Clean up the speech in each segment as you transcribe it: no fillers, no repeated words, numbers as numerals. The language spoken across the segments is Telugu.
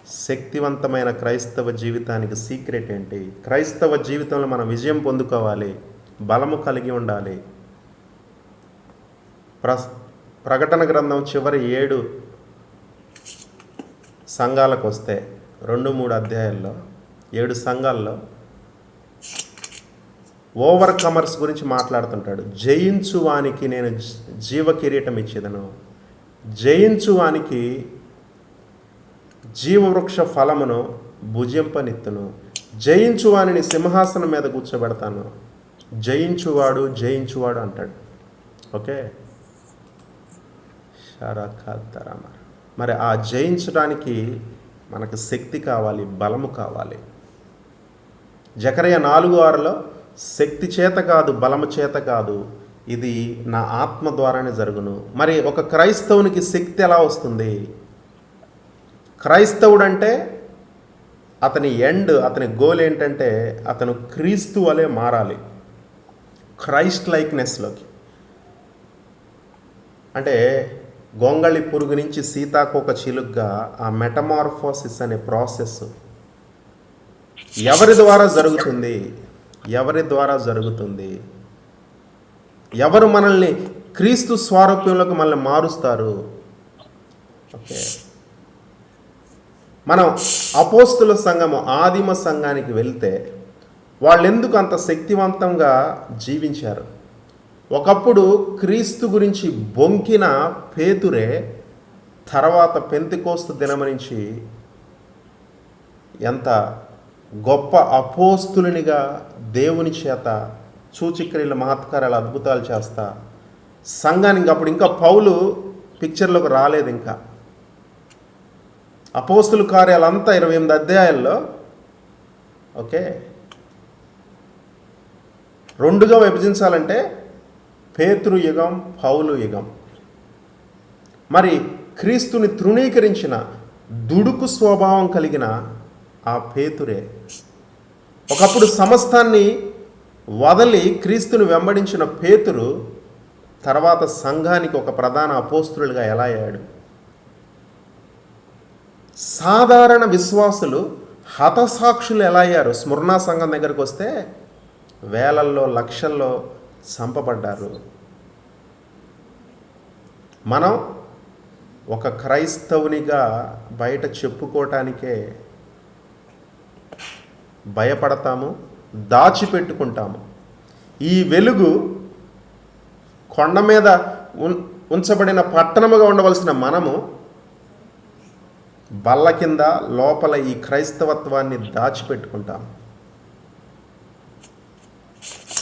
శక్తివంతమైన క్రైస్తవ జీవితానికి సీక్రెట్ ఏంటి? క్రైస్తవ జీవితంలో మనం విజయం పొందుకోవాలి, బలము కలిగి ఉండాలి. ప్రకటన గ్రంథం చివరి 7 సంఘాలకు వస్తే 2-3 అధ్యాయాల్లో 7 సంఘాల్లో ఓవర్ కమర్స్ గురించి మాట్లాడుతుంటాడు. జయించువానికి నేను జీవ కిరీటం ఇచ్చేదను, జయించువానికి జీవవృక్ష ఫలమును భుజింపనిత్తును, జయించువానిని సింహాసనం మీద కూర్చోబెడతాను. జయించువాడు జయించువాడు అంటాడు. ఓకే, మరి ఆ జయించడానికి మనకు శక్తి కావాలి, బలము కావాలి. జకర్యా 4:6లో శక్తి చేత కాదు, బలము చేత కాదు, ఇది నా ఆత్మ ద్వారానే జరుగును. మరి ఒక క్రైస్తవునికి శక్తి ఎలా వస్తుంది? క్రైస్తవుడంటే అతని గోల్ ఏంటంటే అతను క్రీస్తు వలె మారాలి, క్రైస్ట్ లైక్నెస్లోకి. అంటే గొంగళి పురుగు నుంచి సీతాకోక చిలుగ్గా ఆ మెటమార్ఫోసిస్ అనే ప్రాసెస్ ఎవరి ద్వారా జరుగుతుంది? ఎవరు మనల్ని క్రీస్తు స్వారూప్యంలోకి మనల్ని మారుస్తారు? ఓకే, మనం అపోస్తుల సంఘము ఆదిమ సంఘానికి వెళ్తే వాళ్ళు ఎందుకు అంత శక్తివంతంగా జీవించారు? ఒకప్పుడు క్రీస్తు గురించి బొంకిన పేతురే తర్వాత పెంతెకోస్తు దినము నుంచి ఎంత గొప్ప అపోస్తులునిగా దేవుని చేత సూచక్రియల మహత్కార్యాలు అద్భుతాలు చేస్తా సంఘానికి, అప్పుడు ఇంకా పౌలు పిక్చర్లోకి రాలేదు. ఇంకా అపోస్తుల కార్యాలంతా 28 అధ్యాయాల్లో ఓకే 2గా విభజించాలంటే పేతురు యుగం, పౌలు యుగం. మరి క్రీస్తుని తృణీకరించిన దుడుకు స్వభావం కలిగిన ఆ పేతురే ఒకప్పుడు సమస్తాన్ని వదలి క్రీస్తుని వెంబడించిన పేతురు తర్వాత సంఘానికి ఒక ప్రధాన అపోస్తులుగా ఎలా అయ్యాడు? సాధారణ విశ్వాసులు హతసాక్షులు ఎలా అయ్యారు? స్మరణ సంఘం దగ్గరికి వస్తే వేలల్లో లక్షల్లో చంపబడ్డారు. మనం ఒక క్రైస్తవునిగా బయట చెప్పుకోవటానికే భయపడతాము, దాచిపెట్టుకుంటాము. ఈ వెలుగు కొండ మీద ఉంచబడిన పట్టణముగా ఉండవలసిన మనము బల్ల కింద లోపల ఈ క్రైస్తవత్వాన్ని దాచిపెట్టుకుంటాం.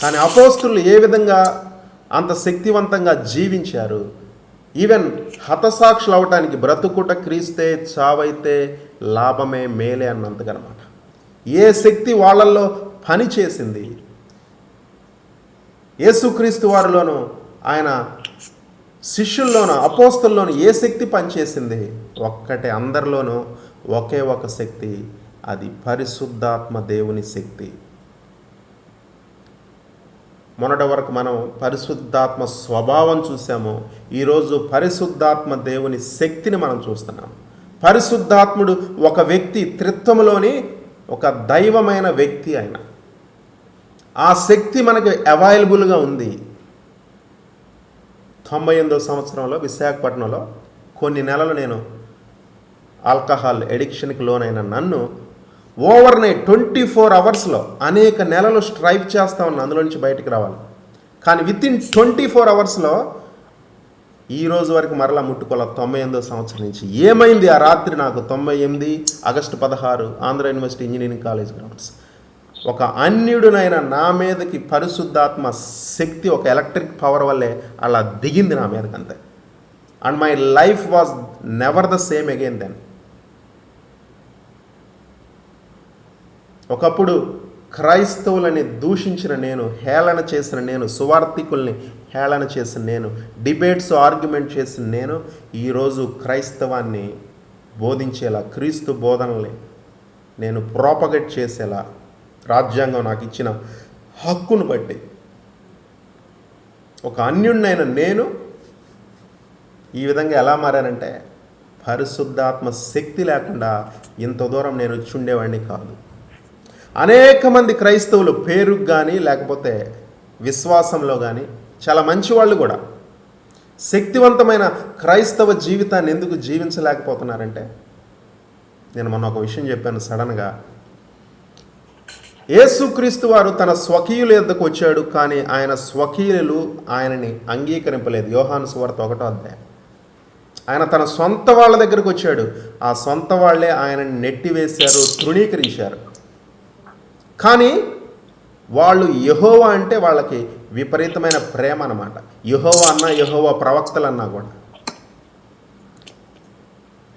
కానీ అపోస్తులు ఏ విధంగా అంత శక్తివంతంగా జీవించారు? ఈవెన్ హతసాక్షులు అవటానికి బ్రతుకుట క్రీస్తే, చావైతే లాభమే, మేలే అన్నంతగా అనమాట. ఏ శక్తి వాళ్ళల్లో పని చేసింది? యేసుక్రీస్తు వారిలోను ఆయన శిష్యుల్లోనూ అపోస్తుల్లోనూ ఏ శక్తి పనిచేసింది? ఒక్కటే, అందరిలోనూ ఒకే ఒక శక్తి, అది పరిశుద్ధాత్మ దేవుని శక్తి. మొన్నటి వరకు మనం పరిశుద్ధాత్మ స్వభావం చూసాము, ఈరోజు పరిశుద్ధాత్మ దేవుని శక్తిని మనం చూస్తున్నాం. పరిశుద్ధాత్ముడు ఒక వ్యక్తి, త్రిత్వములోని ఒక దైవమైన వ్యక్తి. ఆయన ఆ శక్తి మనకి అవైలబుల్గా ఉంది. 98వ సంవత్సరంలో విశాఖపట్నంలో కొన్ని నెలలు నేను ఆల్కహాల్ ఎడిక్షన్కి లోనైన నన్ను ఓవర్ నైట్ 24 అవర్స్లో అనేక నెలలు స్ట్రైవ్ చేస్తూ ఉన్నా అందులో నుంచి బయటికి రావాలి. కానీ వితిన్ 24 అవర్స్లో ఈ రోజు వరకు మరలా ముట్టుకోవాలి. 98వ సంవత్సరం నుంచి ఏమైంది ఆ రాత్రి? నాకు 98 August 16 Andhra university engineering college grounds. ఒక అన్యుడునైన నా మీదకి పరిశుద్ధాత్మ శక్తి ఒక ఎలక్ట్రిక్ పవర్ వల్లే అలా దిగింది నా మీదకి, అంతే. And my life was never the same again then. ఒకప్పుడు క్రైస్తవులని దూషించిన నేను, హేళన చేసిన నేను, సువార్థికుల్ని హేళన చేసిన నేను, డిబేట్స్ ఆర్గ్యుమెంట్ చేసిన నేను, ఈరోజు క్రైస్తవాన్ని బోధించేలా, క్రీస్తు బోధనల్ని నేను ప్రోపగేట్ చేసేలా రాజ్యాంగం నాకు ఇచ్చిన హక్కును బట్టి ఒక అన్యుడినైన నేను ఈ విధంగా ఎలా మారానంటే పరిశుద్ధాత్మ శక్తి లేకుండా ఇంత దూరం నేను వచ్చి ఉండేవాడిని కాదు. అనేక మంది క్రైస్తవులు పేరుకు కానీ లేకపోతే విశ్వాసంలో కానీ చాలా మంచివాళ్ళు కూడా శక్తివంతమైన క్రైస్తవ జీవితాన్ని ఎందుకు జీవించలేకపోతున్నారంటే, నేను మొన్న ఒక విషయం చెప్పాను సడన్గా. యేసుక్రీస్తు వారు తన స్వకీయుల యొద్దకు వచ్చాడు, కానీ ఆయన స్వకీయులు ఆయనని అంగీకరింపలేదు. యోహాను సువార్త 1వ అధ్యాయం. ఆయన తన సొంత వాళ్ళ దగ్గరకు వచ్చాడు, ఆ సొంత వాళ్ళే ఆయనని నెట్టివేశారు, తృణీకరించారు. కానీ వాళ్ళు యెహోవా అంటే వాళ్ళకి విపరీతమైన ప్రేమ అన్నమాట. యెహోవా అన్నా, యెహోవా ప్రవక్తలన్నా కూడా.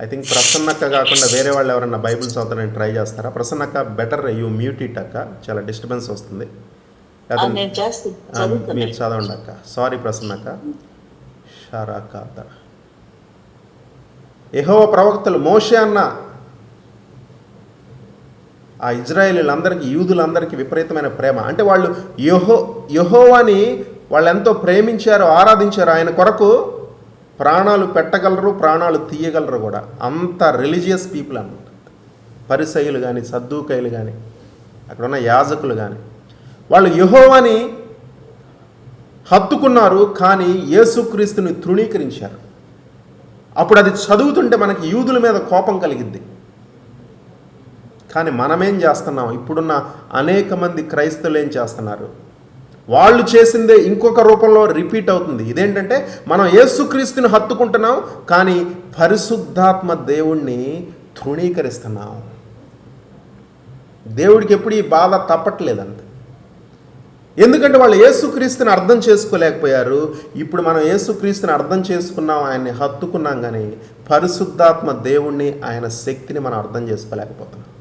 ఐ థింక్ ప్రసన్నక్క కాకుండా వేరే వాళ్ళు ఎవరన్నా బైబిల్ చదువుతారని ట్రై చేస్తారా? ప్రసన్నక్క, బెటర్ యూ మ్యూట్ ఇట్ అక్క, చాలా డిస్టర్బెన్స్ వస్తుంది. మీరు చదవండి అక్క. సారీ ప్రసన్నక్క. షారాక యెహోవా ప్రవక్తలు మోషే అన్న ఆ ఇజ్రాయేలీలందరికీ, యూదులందరికీ విపరీతమైన ప్రేమ. అంటే వాళ్ళు యెహోవాని వాళ్ళు ఎంతో ప్రేమించారు, ఆరాధించారు. ఆయన కొరకు ప్రాణాలు పెట్టగలరు, ప్రాణాలు తీయగలరు కూడా. అంత రిలీజియస్ పీపుల్ అన్నమాట. పరిసయ్యులు కానీ, సద్దూకయ్యులు కానీ, అక్కడ ఉన్న యాజకులు కానీ, వాళ్ళు యెహోవాని హత్తుకున్నారు, కానీ యేసుక్రీస్తుని తృణీకరించారు. అప్పుడు అది చదువుతుంటే మనకి యూదుల మీద కోపం కలిగిద్ది. కానీ మనమేం చేస్తున్నాం? ఇప్పుడున్న అనేక మంది క్రైస్తవులు ఏం చేస్తున్నారు? వాళ్ళు చేసిందే ఇంకొక రూపంలో రిపీట్ అవుతుంది. ఇదేంటంటే, మనం యేసుక్రీస్తుని హత్తుకుంటున్నాం, కానీ పరిశుద్ధాత్మ దేవుణ్ణి తృణీకరిస్తున్నాం. దేవుడికి ఎప్పుడు ఈ బాధ తప్పట్లేదంట. ఎందుకంటే వాళ్ళు యేసుక్రీస్తుని అర్థం చేసుకోలేకపోయారు. ఇప్పుడు మనం యేసుక్రీస్తుని అర్థం చేసుకున్నాం, ఆయన్ని హత్తుకున్నాం, కానీ పరిశుద్ధాత్మ దేవుణ్ణి, ఆయన శక్తిని మనం అర్థం చేసుకోలేకపోతున్నాం.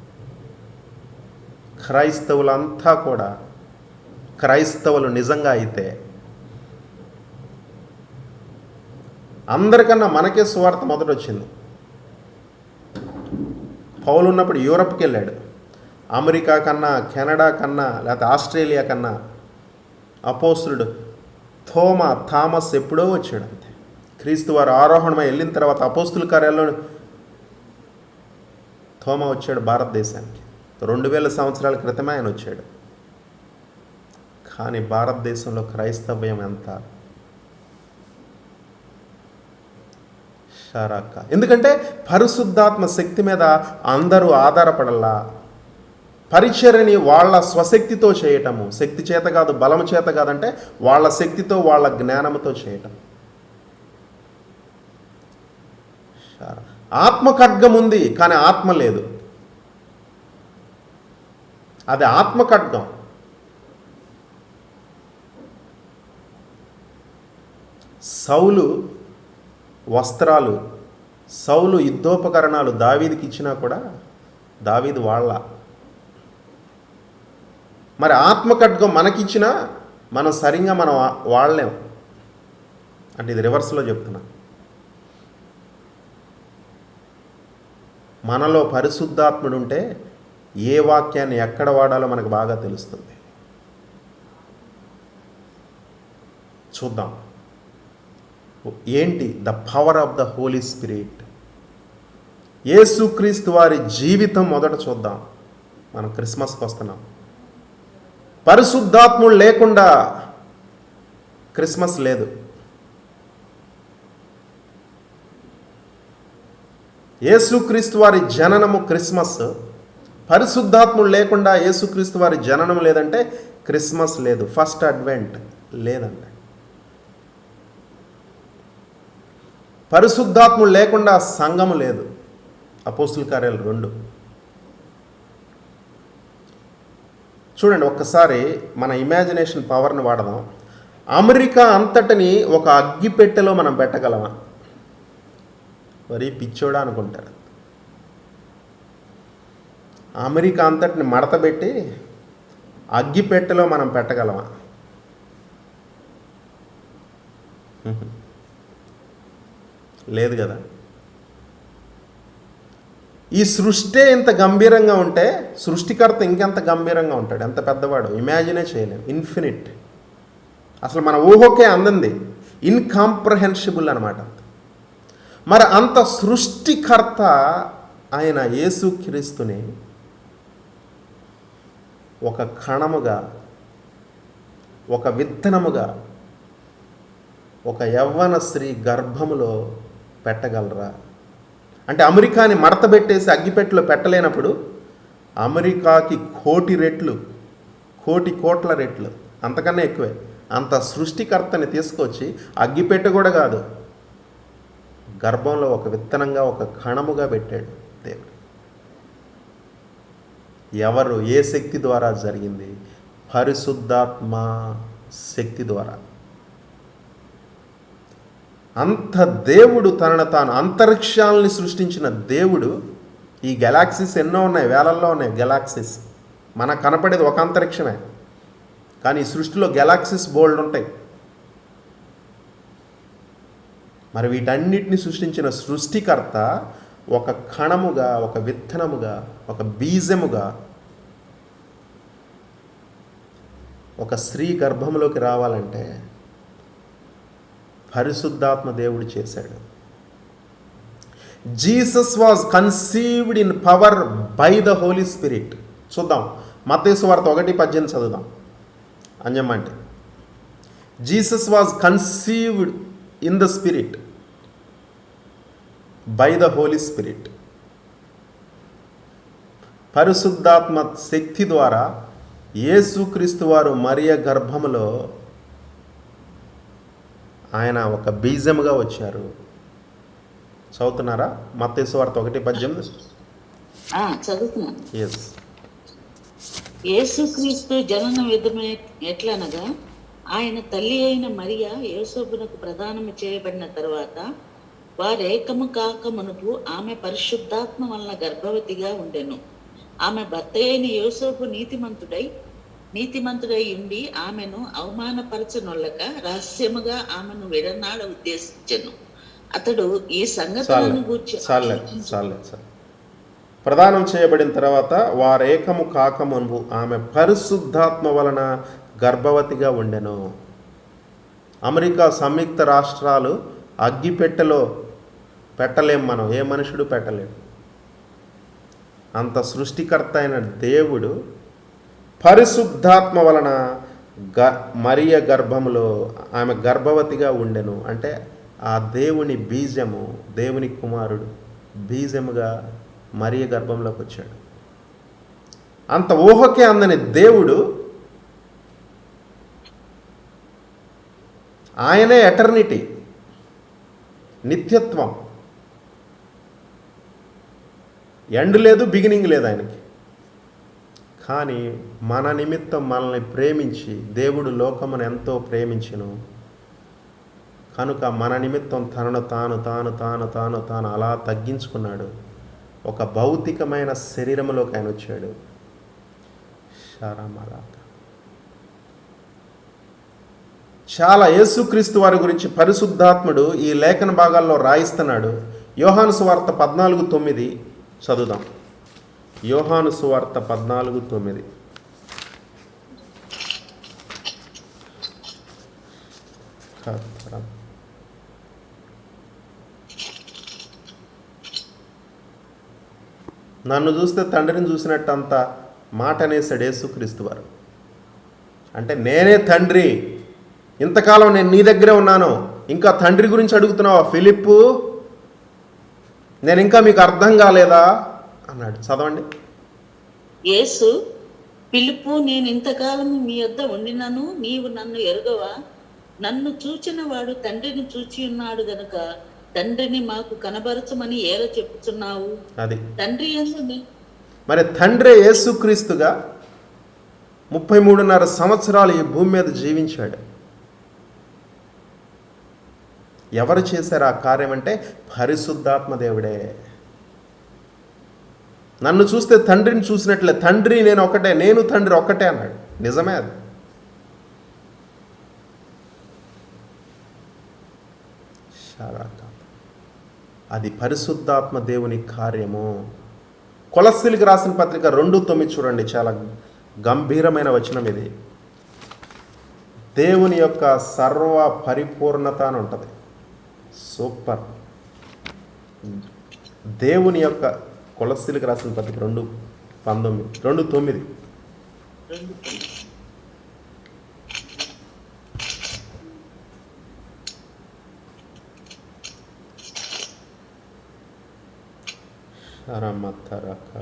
క్రైస్తవులంతా కూడా క్రైస్తవులు నిజంగా అయితే అందరికన్నా మనకే సువార్త మొదట వచ్చింది. పౌలు ఉన్నప్పుడు యూరప్కి వెళ్ళాడు. అమెరికా కన్నా, కెనడా కన్నా, లేకపోతే ఆస్ట్రేలియా కన్నా అపోస్తులుడు థామస్ ఎప్పుడో వచ్చాడు అంతే. క్రీస్తు వారు ఆరోహణమై వెళ్ళిన తర్వాత అపోస్తుల కార్యాల్లో థోమా వచ్చాడు భారతదేశానికి. 2000 సంవత్సరాల క్రితమే ఆయన వచ్చాడు. కానీ భారతదేశంలో క్రైస్తవ్యం ఎంత షారాక. ఎందుకంటే పరిశుద్ధాత్మ శక్తి మీద అందరూ ఆధారపడల్లా. పరిచర్యని వాళ్ళ స్వశక్తితో చేయటము, శక్తి చేత కాదు, బలము చేత కాదంటే వాళ్ళ శక్తితో, వాళ్ళ జ్ఞానముతో చేయటం. ఆత్మ ఖడ్గం ఉంది, కానీ ఆత్మ లేదు. అది ఆత్మ ఖడ్గం. సౌలు వస్త్రాలు, సౌలు యుద్ధోపకరణాలు దావీదుకి ఇచ్చినా కూడా దావీదు వాళ్ళ. మరి ఆత్మ ఖడ్గం మనకిచ్చినా మనం సరిగ్గా మనం వాడలేం. అంటే ఇది రివర్స్లో చెప్తున్నా. మనలో పరిశుద్ధాత్ముడు ఉంటే ఏ వాక్యాన్ని ఎక్కడ వాడాలో మనకు బాగా తెలుస్తుంది. చూద్దాం ఏంటి the power of the Holi spirit. యేసుక్రీస్తు వారి జీవితం మొదట చూద్దాం. మనం క్రిస్మస్కి వస్తున్నాం. పరిశుద్ధాత్ముడు లేకుండా క్రిస్మస్ లేదు. యేసుక్రీస్తు వారి జననము క్రిస్మస్. పరిశుద్ధాత్ముడు లేకుండా యేసుక్రీస్తు వారి జననం లేదంటే క్రిస్మస్ లేదు. ఫస్ట్ అడ్వెంట్ లేదండి. పరిశుద్ధాత్ముడు లేకుండా సంఘము లేదు. అపోస్తుల కార్యాలు 2. చూడండి ఒక్కసారి మన ఇమాజినేషన్ పవర్ని వాడదాం. అమెరికా అంతటిని ఒక అగ్గిపెట్టెలో మనం పెట్టగలమా? మరి పిచ్చోడా అనుకుంటారు. అమెరికా అంతటిని మడతబెట్టి అగ్గిపెట్టెలో మనం పెట్టగలమా? లేదు కదా. ఈ సృష్టి ఇంత గంభీరంగా ఉంటే సృష్టికర్త ఇంకెంత గంభీరంగా ఉంటాడు, ఎంత పెద్దవాడు ఇమాజినే చేయలేము. ఇన్ఫినిట్, అసలు మన ఊహకే అందంది, ఇన్కాంప్రహెన్సిబుల్ అనమాట. మరి అంత సృష్టికర్త ఆయన యేసుక్రీస్తుని ఒక కణముగా, ఒక విత్తనముగా, ఒక యవ్వన స్త్రీ గర్భములో పెట్టగలరా? అంటే అమెరికాని మడతబెట్టేసి అగ్గిపెట్టెలో పెట్టలేనప్పుడు అమెరికాకి 1,000,000 రెట్లు, 1,000,000 కోట్ల రెట్లు, అంతకన్నా ఎక్కువే, అంత సృష్టికర్తని తీసుకొచ్చి అగ్గిపెట్టె కూడా కాదు, గర్భంలో ఒక విత్తనంగా, ఒక కణముగా పెట్టాడు దేవుడు. ఎవరు, ఏ శక్తి ద్వారా జరిగింది? పరిశుద్ధాత్మ శక్తి ద్వారా. అంత దేవుడు తనను తాను, అంతరిక్షాలని సృష్టించిన దేవుడు, ఈ గెలాక్సీస్ ఎన్నో ఉన్నాయి, వేలల్లో ఉన్నాయి గెలాక్సీస్. మనకు కనపడేది ఒక అంతరిక్షమే, కానీ ఈ సృష్టిలో గెలాక్సీస్ బోల్డ్ ఉంటాయి. మరి వీటన్నిటిని సృష్టించిన సృష్టికర్త ఒక కణముగా, ఒక విత్తనముగా, ఒక బీజముగా ఒక స్త్రీ గర్భంలోకి రావాలంటే పరిశుద్ధాత్మ దేవుడు చేశాడు. Jesus was conceived in power by the Holi Spirit. చూద్దాం, మత్తయి సువార్త 1:18 చదువుదాం. అంజమ్మంటే Jesus was conceived in the spirit by the Holi Spirit. పరిశుద్ధాత్మ శక్తి ద్వారా యేసుక్రీస్తు వారు మరియ గర్భములో ఆయన ఒక బీజముగా వచ్చారు. చదువుతున్నారా? మత్తయి సువార్త 1:18 చదువుతున్నాను. ఎస్. యేసుక్రీస్తు జనన విధమే ఎట్లనగా, ఆయన తల్లి అయిన మరియ యేసోబునకు ప్రదానము చేయబడిన తర్వాత వారేకము కాక మునుపు ఆమె పరిశుద్ధాత్మ వలన గర్భవతిగా ఉండెను. ఆమె భర్త అయిన యోసేపు నీతిమంతుడై ఉండి ఆమెను అవమానపరచనొల్లక రహస్యముగా ఆమెను విడనాడ ఉద్దేశించెను. అతడు ఈ సంగతులను గూర్చి ప్రదానం చేయబడిన తర్వాత వారేకము కాకమునుపు ఆమె పరిశుద్ధాత్మ వలన గర్భవతిగా ఉండెను. అమెరికా సంయుక్త రాష్ట్రాలు అగ్గిపెట్టెలో పెట్టలేం, మనం ఏ మనుషుడు పెట్టలేం. అంత సృష్టికర్త అయిన దేవుడు పరిశుద్ధాత్మ వలన మరియ గర్భములో ఆమె గర్భవతిగా ఉండెను. అంటే ఆ దేవుని బీజము, దేవుని కుమారుడు బీజముగా మరియ గర్భంలోకి వచ్చాడు. అంత ఊహకే అందని దేవుడు, ఆయనే ఎటర్నిటీ, నిత్యత్వం, ఎండ్ లేదు, బిగినింగ్ లేదు ఆయనకి. కానీ మన నిమిత్తం మనల్ని ప్రేమించి, దేవుడు లోకమును ఎంతో ప్రేమించెను కనుక మన నిమిత్తం తనను తాను అలా తగ్గించుకున్నాడు. ఒక భౌతికమైన శరీరంలోకి ఆయన వచ్చాడు. చాలా యేసుక్రీస్తు వారి గురించి పరిశుద్ధాత్ముడు ఈ లేఖన భాగాల్లో రాయిస్తున్నాడు. యోహాను సువార్త 14:9 చదువుదాం. యోహాను సువార్త 14:9. నన్ను చూస్తే తండ్రిని చూసినట్టు అంత మాట అనేసాడు యేసుక్రీస్తు వారు. అంటే నేనే తండ్రి, ఇంతకాలం నేను నీ దగ్గరే ఉన్నాను, ఇంకా తండ్రి గురించి అడుగుతున్నావా ఫిలిప్పు? నేను ఇంకా మీకు అర్థం కాలేదా అన్నాడు. చదవండి. యేసు, ఫిలిప్పు, నేను ఇంతకాలం మీ యొద్ద ఉండినను నీవు నన్ను ఎరుగవా? నన్ను చూచిన వాడు తండ్రిని చూచి ఉన్నాడు గనుక తండ్రిని మాకు కనబరచమని ఏల చెప్పుచున్నావు. అది తండ్రి మరి తండ్రి యేసుక్రీస్తుగా 33.5 సంవత్సరాలు ఈ భూమి మీద జీవించాడు. ఎవరు చేశారు ఆ కార్యం అంటే పరిశుద్ధాత్మ దేవుడే. నన్ను చూస్తే తండ్రిని చూసినట్లే, తండ్రి నేను ఒకటే, నేను తండ్రి ఒక్కటే అన్నాడు. నిజమే అది. అది పరిశుద్ధాత్మ దేవుని కార్యము. కొలస్సీలకు రాసిన పత్రిక 2:9 చూడండి, చాలా గంభీరమైన వచనం ఇది. దేవుని యొక్క సర్వ పరిపూర్ణత అని ఉంటుంది. సూపర్. దేవుని యొక్క కొలస్సీలకు రాసిన పత్రిక 2:9. రెండు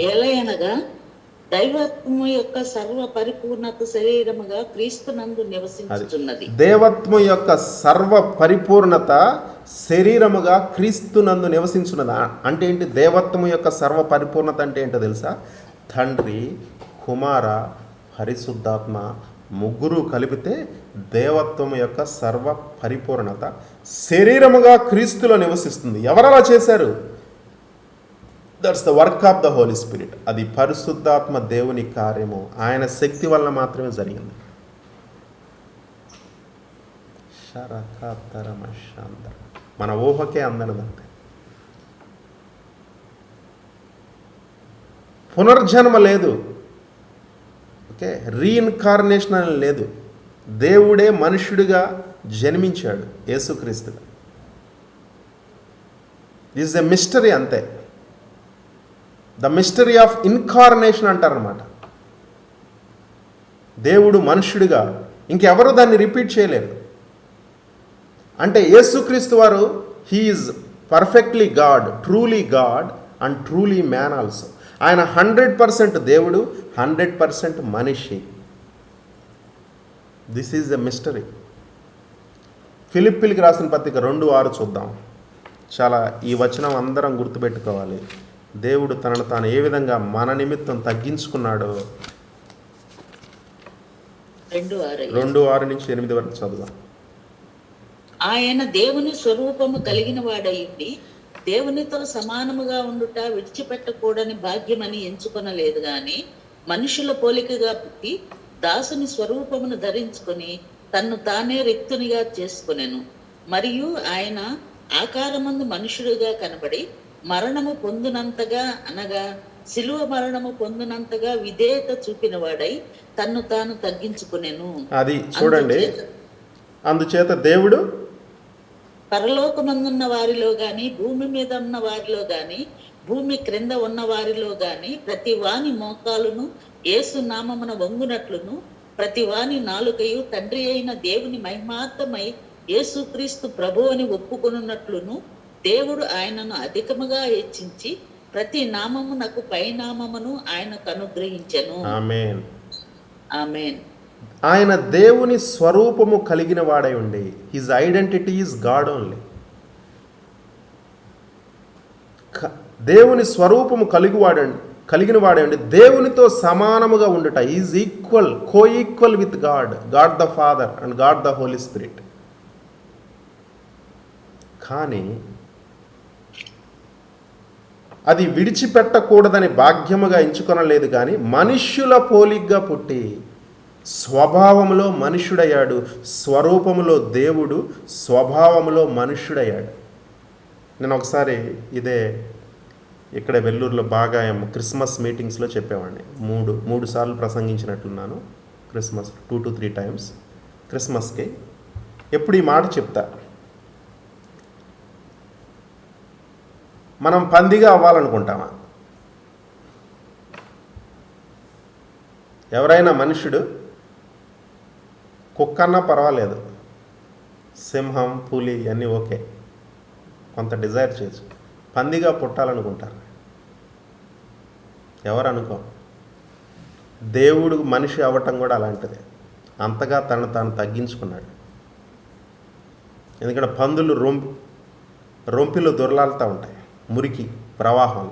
ఎలయనగా దైవత్వము యొక్క సర్వ పరిపూర్ణత శరీరముగా క్రీస్తునందు నివసించుచున్నది. దేవత్వం యొక్క సర్వ పరిపూర్ణత శరీరముగా క్రీస్తునందు నివసించున్నది అంటే ఏంటి? దేవత్వము యొక్క సర్వ పరిపూర్ణత అంటే ఏంటో తెలుసా? తండ్రి, కుమార, పరిశుద్ధాత్మ ముగ్గురు కలిపితే దేవత్వము యొక్క సర్వ పరిపూర్ణత శరీరముగా క్రీస్తులో నివసిస్తుంది. ఎవరు అలా చేశారు? That's the work of the Holi Spirit. అది పరిశుద్ధాత్మ దేవుని కార్యము, ఆయన శక్తి వలన మాత్రమే జరిగింది. మన ఊహకే అందనదంతే. పునర్జన్మ లేదు, ఓకే, రీఇన్కార్నేషన్ అని లేదు. దేవుడే మనుష్యుడిగా జన్మించాడు, యేసుక్రీస్తుగా. దిస్ ఎ మిస్టరీ అంతే. ద మిస్టరీ ఆఫ్ ఇన్కార్నేషన్ అంటారనమాట. దేవుడు మనుష్యుడిగా, ఇంకెవరు దాన్ని రిపీట్ చేయలేరు. అంటే యేసుక్రీస్తు వారు he is perfectly God, truly God and truly man also. ఆయన 100% దేవుడు, 100% మనిషి. This is the mystery. ఫిలిప్పీలకు రాసిన పత్రిక 2:6 చూద్దాం. చాలా ఈ వచనం అందరం గుర్తుపెట్టుకోవాలి. దేవుడు తనను తాను ఏ విధంగా మన నిమిత్తం తగ్గించుకున్నాడో. 2:6 నుంచి 8 వరకు చదువుదాం. ఆయన దేవుని స్వరూపము కలిగిన వాడయుండి దేవునితో సమానముగా ఉండుట విడిచిపెట్టకూడని భాగ్యమని ఎంచుకొనలేదు గాని, మనుషుల పోలికగా పుట్టి దాసుని స్వరూపమును ధరించుకొని తన్ను తానే రిక్తునిగా చేసుకొనెను. మరియు ఆయన ఆకారమందు మనుషుడుగా కనబడి మరణము పొందునంతగా, అనగా శిలువ మరణము పొందునంతగా విధేయత చూపిన వాడై తన్ను తాను తగ్గించుకునేను. అది చూడండి. అందుచేత దేవుడు పరలోకమందున్న వారిలో గాని, భూమి మీద ఉన్న వారిలో గాని, భూమి క్రింద ఉన్న వారిలో గాని ప్రతి వాని మోకాలును యేసు నామమున వంగునట్లును, ప్రతి వాని నాలుకయు తండ్రి అయిన దేవుని మహిమార్థమై యేసుక్రీస్తు ప్రభు అని ఒప్పుకొనున్నట్లును, దేవుడు ఆయనను అధికముగా హెచ్చించి ప్రతి నామమునకు పైనామమును ఆయనకు అనుగ్రహించెను. ఆమేన్. ఆమేన్. ఆయన దేవుని స్వరూపము కలిగిన వాడై ఉండి, his identity is God only. దేవుని స్వరూపము కలిగిన వాడై ఉండి దేవునితో సమానముగా ఉండుట, is equal, coequal with God, God the Father and God the Holi Spirit. కానీ అది విడిచిపెట్టకూడదని భాగ్యముగా ఎంచుకొనలేదు. కానీ మనుష్యుల పోలికగా పుట్టి స్వభావములో మనుష్యుడయ్యాడు. స్వరూపములో దేవుడు, స్వభావములో మనుష్యుడయ్యాడు. నేను ఒకసారి ఇదే ఇక్కడ వెల్లూరులో బాగా క్రిస్మస్ మీటింగ్స్లో చెప్పేవాడిని. మూడు సార్లు ప్రసంగించినట్లున్నాను. క్రిస్మస్ 2 to 3 times క్రిస్మస్కి. ఎప్పుడు ఈ మాట చెప్తా, మనం పందిగా అవ్వాలనుకుంటామా? ఎవరైనా మనుషుడు కుక్కన్నా పర్వాలేదు, సింహం, పులి అన్నీ ఓకే, కొంత డిజైర్ చేయొచ్చు. పందిగా పుట్టాలనుకుంటారు. ఎవరు అనుకో. దేవుడు మనిషి అవ్వటం కూడా అలాంటిదే. అంతగా తను తాను తగ్గించుకున్నాడు. ఎందుకంటే పందులు రొంపిలో దొరలాడుతూ ఉంటాయి, మురికి ప్రవాహం.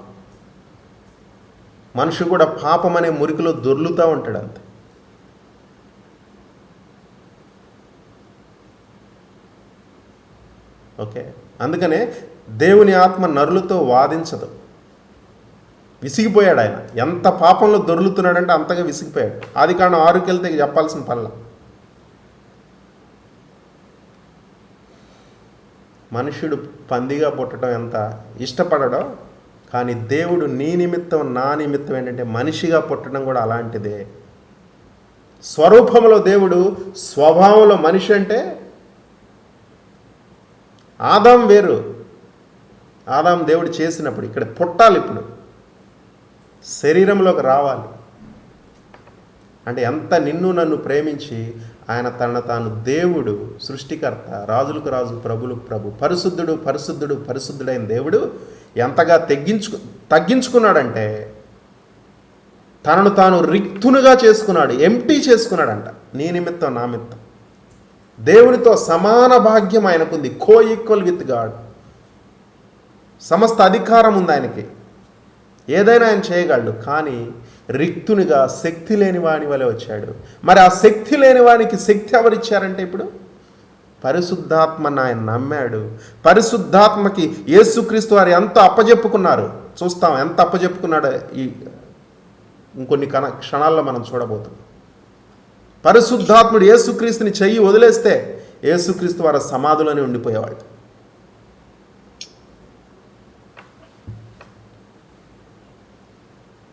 మనిషి కూడా పాపం అనే మురికిలో దొర్లుతూ ఉంటాడు అంతే. ఓకే, అందుకనే దేవుని ఆత్మ నరులతో వాదించదు. విసిగిపోయాడు ఆయన. ఎంత పాపంలో దొర్లుతున్నాడంటే అంతగా విసిగిపోయాడు. ఆదికాండం 6కి వెళ్తే చెప్పాల్సిన పనుల. మనుషుడు పందిగా పుట్టడం ఎంత ఇష్టపడడో, కానీ దేవుడు నీ నిమిత్తం నా నిమిత్తం ఏంటంటే మనిషిగా పుట్టడం కూడా అలాంటిదే. స్వరూపంలో దేవుడు, స్వభావంలో మనిషి. అంటే ఆదాం వేరు, ఆదాం దేవుడు చేసినప్పుడు ఇక్కడ పుట్టాలి, ఇప్పుడు శరీరంలోకి రావాలి. అంటే ఎంత నిన్ను నన్ను ప్రేమించి ఆయన తనను తాను దేవుడు, సృష్టికర్త, రాజులకు రాజు, ప్రభులకు ప్రభు, పరిశుద్ధుడు పరిశుద్ధుడు పరిశుద్ధుడైన దేవుడు ఎంతగా తగ్గించుకున్నాడంటే తనను తాను రిక్తునుగా చేసుకున్నాడు, ఎంప్టీ చేసుకున్నాడంట. నీ నిమిత్తం నా నిమిత్తం. దేవునితో సమాన భాగ్యం ఆయనకుంది, కో ఈక్వల్ విత్ గాడ్. సమస్త అధికారం ఉంది ఆయనకి, ఏదైనా ఆయన చేయగలడు. కానీ రిక్తునిగా శక్తి లేని వాని వలె వచ్చాడు. మరి ఆ శక్తి లేని వానికి శక్తి ఎవరిచ్చారంటే ఇప్పుడు పరిశుద్ధాత్మని ఆయన నమ్మాడు. పరిశుద్ధాత్మకి యేసుక్రీస్తు వారు ఎంత అప్పజెప్పుకున్నారు చూస్తాం. ఎంత అప్పజెప్పుకున్నాడో ఈ ఇంకొన్ని క్షణాల్లో మనం చూడబోతున్నాం. పరిశుద్ధాత్ముడు యేసుక్రీస్తుని చెయ్యి వదిలేస్తే యేసుక్రీస్తు వారు సమాధిలోనే ఉండిపోయేవాడు.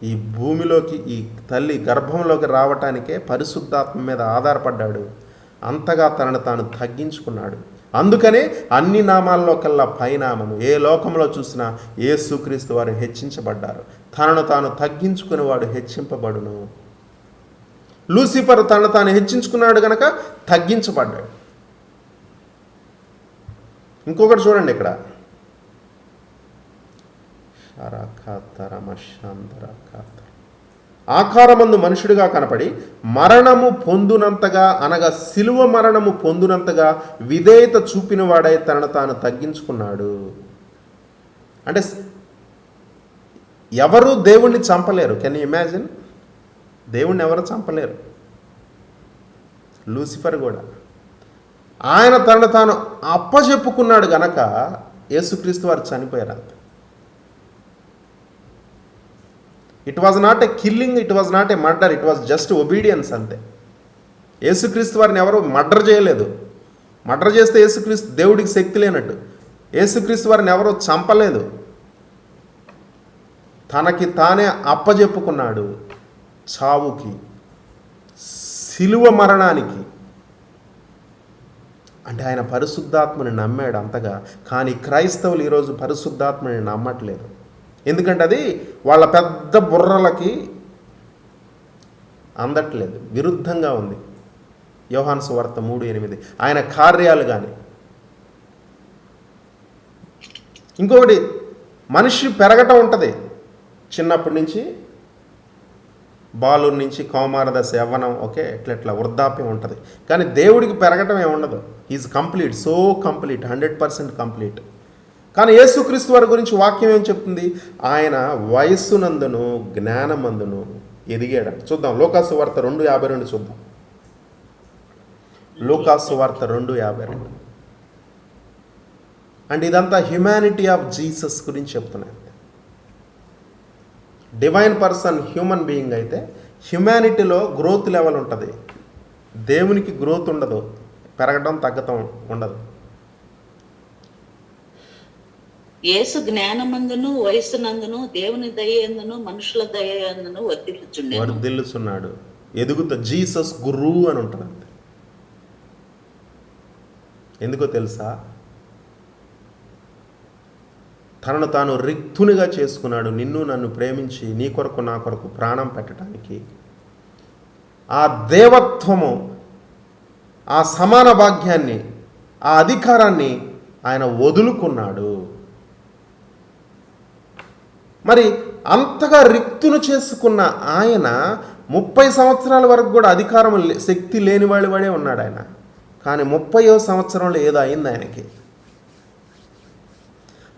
ఈ భూమిలోకి, ఈ తల్లి గర్భంలోకి రావటానికే పరిశుద్ధాత్మ మీద ఆధారపడ్డాడు. అంతగా తనను తాను తగ్గించుకున్నాడు. అందుకనే అన్ని నామాల్లో కల్లా పైనామము, ఏ లోకంలో చూసినా యేసుక్రీస్తు వారు హెచ్చించబడ్డారు. తనను తాను తగ్గించుకుని వాడు హెచ్చింపబడును. లూసిఫర్ తనను తాను హెచ్చించుకున్నాడు గనక తగ్గించబడ్డాడు. ఇంకొకటి చూడండి ఇక్కడ, ఆకారమందు మనుషుడిగా కనపడి మరణము పొందునంతగా, అనగా శిలువ మరణము పొందునంతగా విధేయత చూపిన వాడై తనను తాను తగ్గించుకున్నాడు. అంటే ఎవరు దేవుణ్ణి చంపలేరు. Can you imagine? దేవుణ్ణి ఎవరు చంపలేరు, లూసిఫర్ కూడా. ఆయన తనను తాను అప్పచెప్పుకున్నాడు గనక యేసుక్రీస్తు వారు చనిపోయారు. అంతే. It was not a killing, it was not a murder, it was just obedience అంతే. యేసుక్రీస్తు వారిని ఎవరు మర్డర్ చేయలేదు. మర్డర్ చేస్తే యేసుక్రీస్తు దేవుడికి శక్తి లేనట్టు. యేసుక్రీస్తు వారిని ఎవరో చంపలేదు. తనకి తానే అప్పజెప్పుకున్నాడు చావుకి, శిలువ మరణానికి. అంటే ఆయన పరిశుద్ధాత్మని నమ్మాడు అంతగా. కానీ క్రైస్తవులు ఈరోజు పరిశుద్ధాత్మని నమ్మట్లేదు. ఎందుకంటే అది వాళ్ళ పెద్ద బుర్రలకి అందట్లేదు, విరుద్ధంగా ఉంది. యోహాను సువార్త 3:8 ఆయన కార్యాలు కానీ. ఇంకొకటి, మనిషి పెరగటం ఉంటుంది చిన్నప్పటి నుంచి, బాలుడి నుంచి కౌమార దశ, యవ్వనం, ఓకే, ఎట్లా వృద్ధాప్యం ఉంటుంది. కానీ దేవుడికి పెరగటం ఏముండదు. Is complete, so complete, 100% complete. కానీ యేసుక్రీస్తు వారి గురించి వాక్యం ఏం చెప్తుంది? ఆయన వయస్సునందును జ్ఞానమందును ఎదిగాడు. చూద్దాం, లూకాసు వార్త 2:52 చూద్దాం. లూకాసు వార్త 2:52. అంటే ఇదంతా హ్యుమానిటీ ఆఫ్ జీసస్ గురించి చెప్తున్నాయి. డివైన్ పర్సన్, హ్యూమన్ బీయింగ్ అయితే హ్యుమానిటీలో గ్రోత్ లెవెల్ ఉంటుంది. దేవునికి గ్రోత్ ఉండదు, పెరగడం తగ్గటం ఉండదు. యేసు జ్ఞానమందును వయస్సునందును దేవుని దయందును మనుషుల దయందును వర్ధిల్లుచున్నాడు, ఎదుగుతా. జీసస్ గురు అని ఉంటుంది అంతే. ఎందుకో తెలుసా? తనను తాను రిక్తునిగా చేసుకున్నాడు, నిన్ను నన్ను ప్రేమించి నీ కొరకు నా కొరకు ప్రాణం పెట్టడానికి. ఆ దేవత్వము, ఆ సమాన భాగ్యాన్ని, ఆ అధికారాన్ని ఆయన వదులుకున్నాడు. మరి అంతగా రిక్తును చేసుకున్న ఆయన 30 సంవత్సరాల వరకు కూడా అధికారం, శక్తి లేని వాడే ఉన్నాడు ఆయన. కానీ 30వ సంవత్సరంలో ఏదో అయింది ఆయనకి.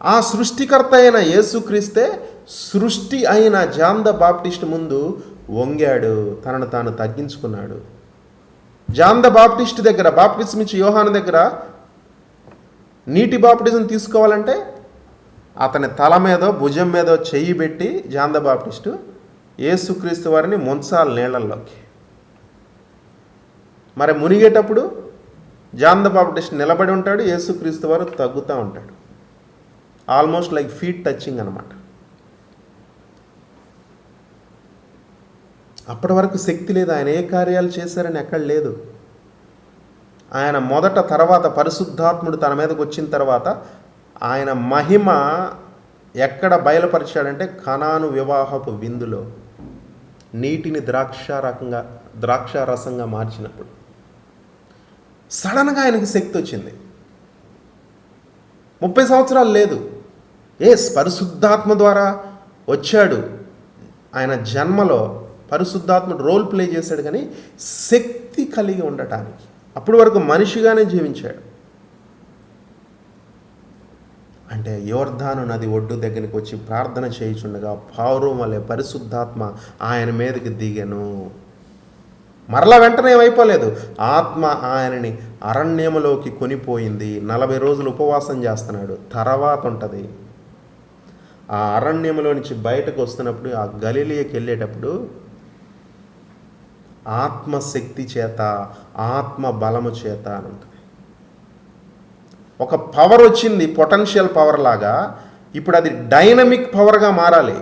ఆ సృష్టికర్త అయిన యేసుక్రీస్తే సృష్టి అయిన జాన్ ద బాప్టిస్ట్ ముందు వంగాడు, తనను తాను తగ్గించుకున్నాడు. జాన్ ద బాప్టిస్ట్ దగ్గర, బాప్టిజం ఇచ్చి యోహాను దగ్గర నీటి బాప్టిజం తీసుకోవాలంటే అతని తల మీదో భుజం మీదో చెయ్యి పెట్టి జాన్ ద బాప్టిస్టు యేసుక్రీస్తు వారిని ముంచాలి నీళ్ళల్లోకి. మరి మునిగేటప్పుడు జాన్ ద బాప్టిస్ట్ నిలబడి ఉంటాడు, యేసుక్రీస్తు వారు తగ్గుతూ ఉంటాడు. ఆల్మోస్ట్ లైక్ ఫీట్ టచింగ్ అనమాట. అప్పటి వరకు శక్తి లేదు, ఆయన ఏ కార్యాలు చేశారని ఎక్కడ లేదు. ఆయన మొదట, తర్వాత పరిశుద్ధాత్ముడు తన మీదకి వచ్చిన తర్వాత ఆయన మహిమ ఎక్కడ బయలుపరిచాడంటే కనాను వివాహపు విందులో నీటిని ద్రాక్షారసంగా మార్చినప్పుడు సడన్గా ఆయనకి శక్తి వచ్చింది. 30 సంవత్సరాలు లేదు, పరిశుద్ధాత్మ ద్వారా వచ్చాడు. ఆయన జన్మలో పరిశుద్ధాత్ముడు రోల్ ప్లే చేశాడు, కానీ శక్తి కలిగి ఉండటానికి అప్పటి వరకు మనిషిగానే జీవించాడు. అంటే యోర్దాను నది ఒడ్డు దగ్గరికి వచ్చి ప్రార్థన చేయుచుండగా పావురం వలె పరిశుద్ధాత్మ ఆయన మీదకి దిగెను. మరలా వెంటనే ఏమైపోలేదు, ఆత్మ ఆయనని అరణ్యములోకి కొనిపోయింది. 40 రోజులు ఉపవాసం చేస్తున్నాడు. తర్వాత ఉంటుంది ఆ అరణ్యములో నుంచి బయటకు వస్తున్నప్పుడు, ఆ గలిలియకి వెళ్ళేటప్పుడు ఆత్మశక్తి చేత, ఆత్మ బలము చేత అని ఉంటుంది. ఒక పవర్ వచ్చింది, పొటెన్షియల్ పవర్ లాగా. ఇప్పుడు అది డైనమిక్ పవర్గా మారాలి,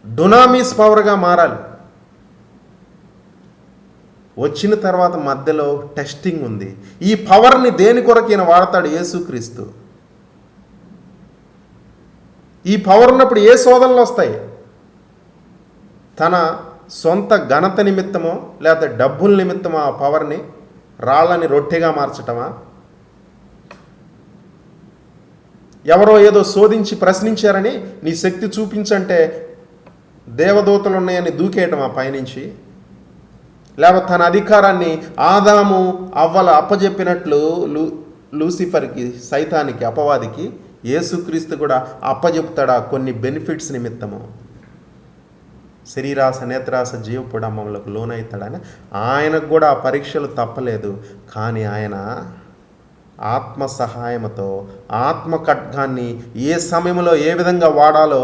డొనామిస్ పవర్గా మారాలి. వచ్చిన తర్వాత మధ్యలో టెస్టింగ్ ఉంది. ఈ పవర్ని దేని కొరకు ఈయన వాడతాడు? యేసుక్రీస్తు. ఈ పవర్ ఉన్నప్పుడు ఏ శోధనలు వస్తాయి? తన సొంత ఘనత నిమిత్తమో లేకపోతే డబ్బుల నిమిత్తమో ఆ పవర్ని, రాళ్ళని రొట్టెగా మార్చటమా? ఎవరో ఏదో శోధించి ప్రశ్నించారని నీ శక్తి చూపించంటే దేవదూతలు ఉన్నాయని దూకేయటమా పైనుంచి? లేకపోతే తన అధికారాన్ని ఆదాము అవ్వల అప్పజెప్పినట్లు లూసిఫర్కి, సైతానికి, అపవాదికి యేసుక్రీస్తు కూడా అప్పజెప్తాడా కొన్ని బెనిఫిట్స్ నిమిత్తము? శరీరాస, నేత్రాస, జీవపుడమ్మలకు లోనవుతాడని ఆయనకు కూడా ఆ పరీక్షలు తప్పలేదు. కానీ ఆయన ఆత్మ సహాయంతో ఆత్మ ఖడ్గాన్ని ఏ సమయంలో ఏ విధంగా వాడాలో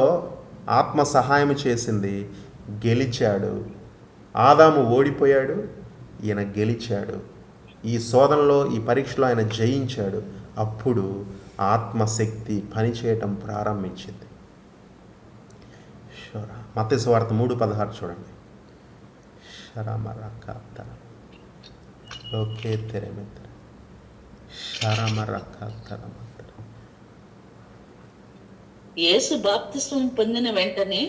ఆత్మ సహాయం చేసింది. గెలిచాడు. ఆదాము ఓడిపోయాడు, ఈయన గెలిచాడు. ఈ శోధనలో, ఈ పరీక్షలో ఆయన జయించాడు. అప్పుడు ఆత్మశక్తి పనిచేయటం ప్రారంభించింది. మత్తయి సువార్త 3:16 చూడండి. యేసు బాప్తిస్మం పొందిన వెంటనే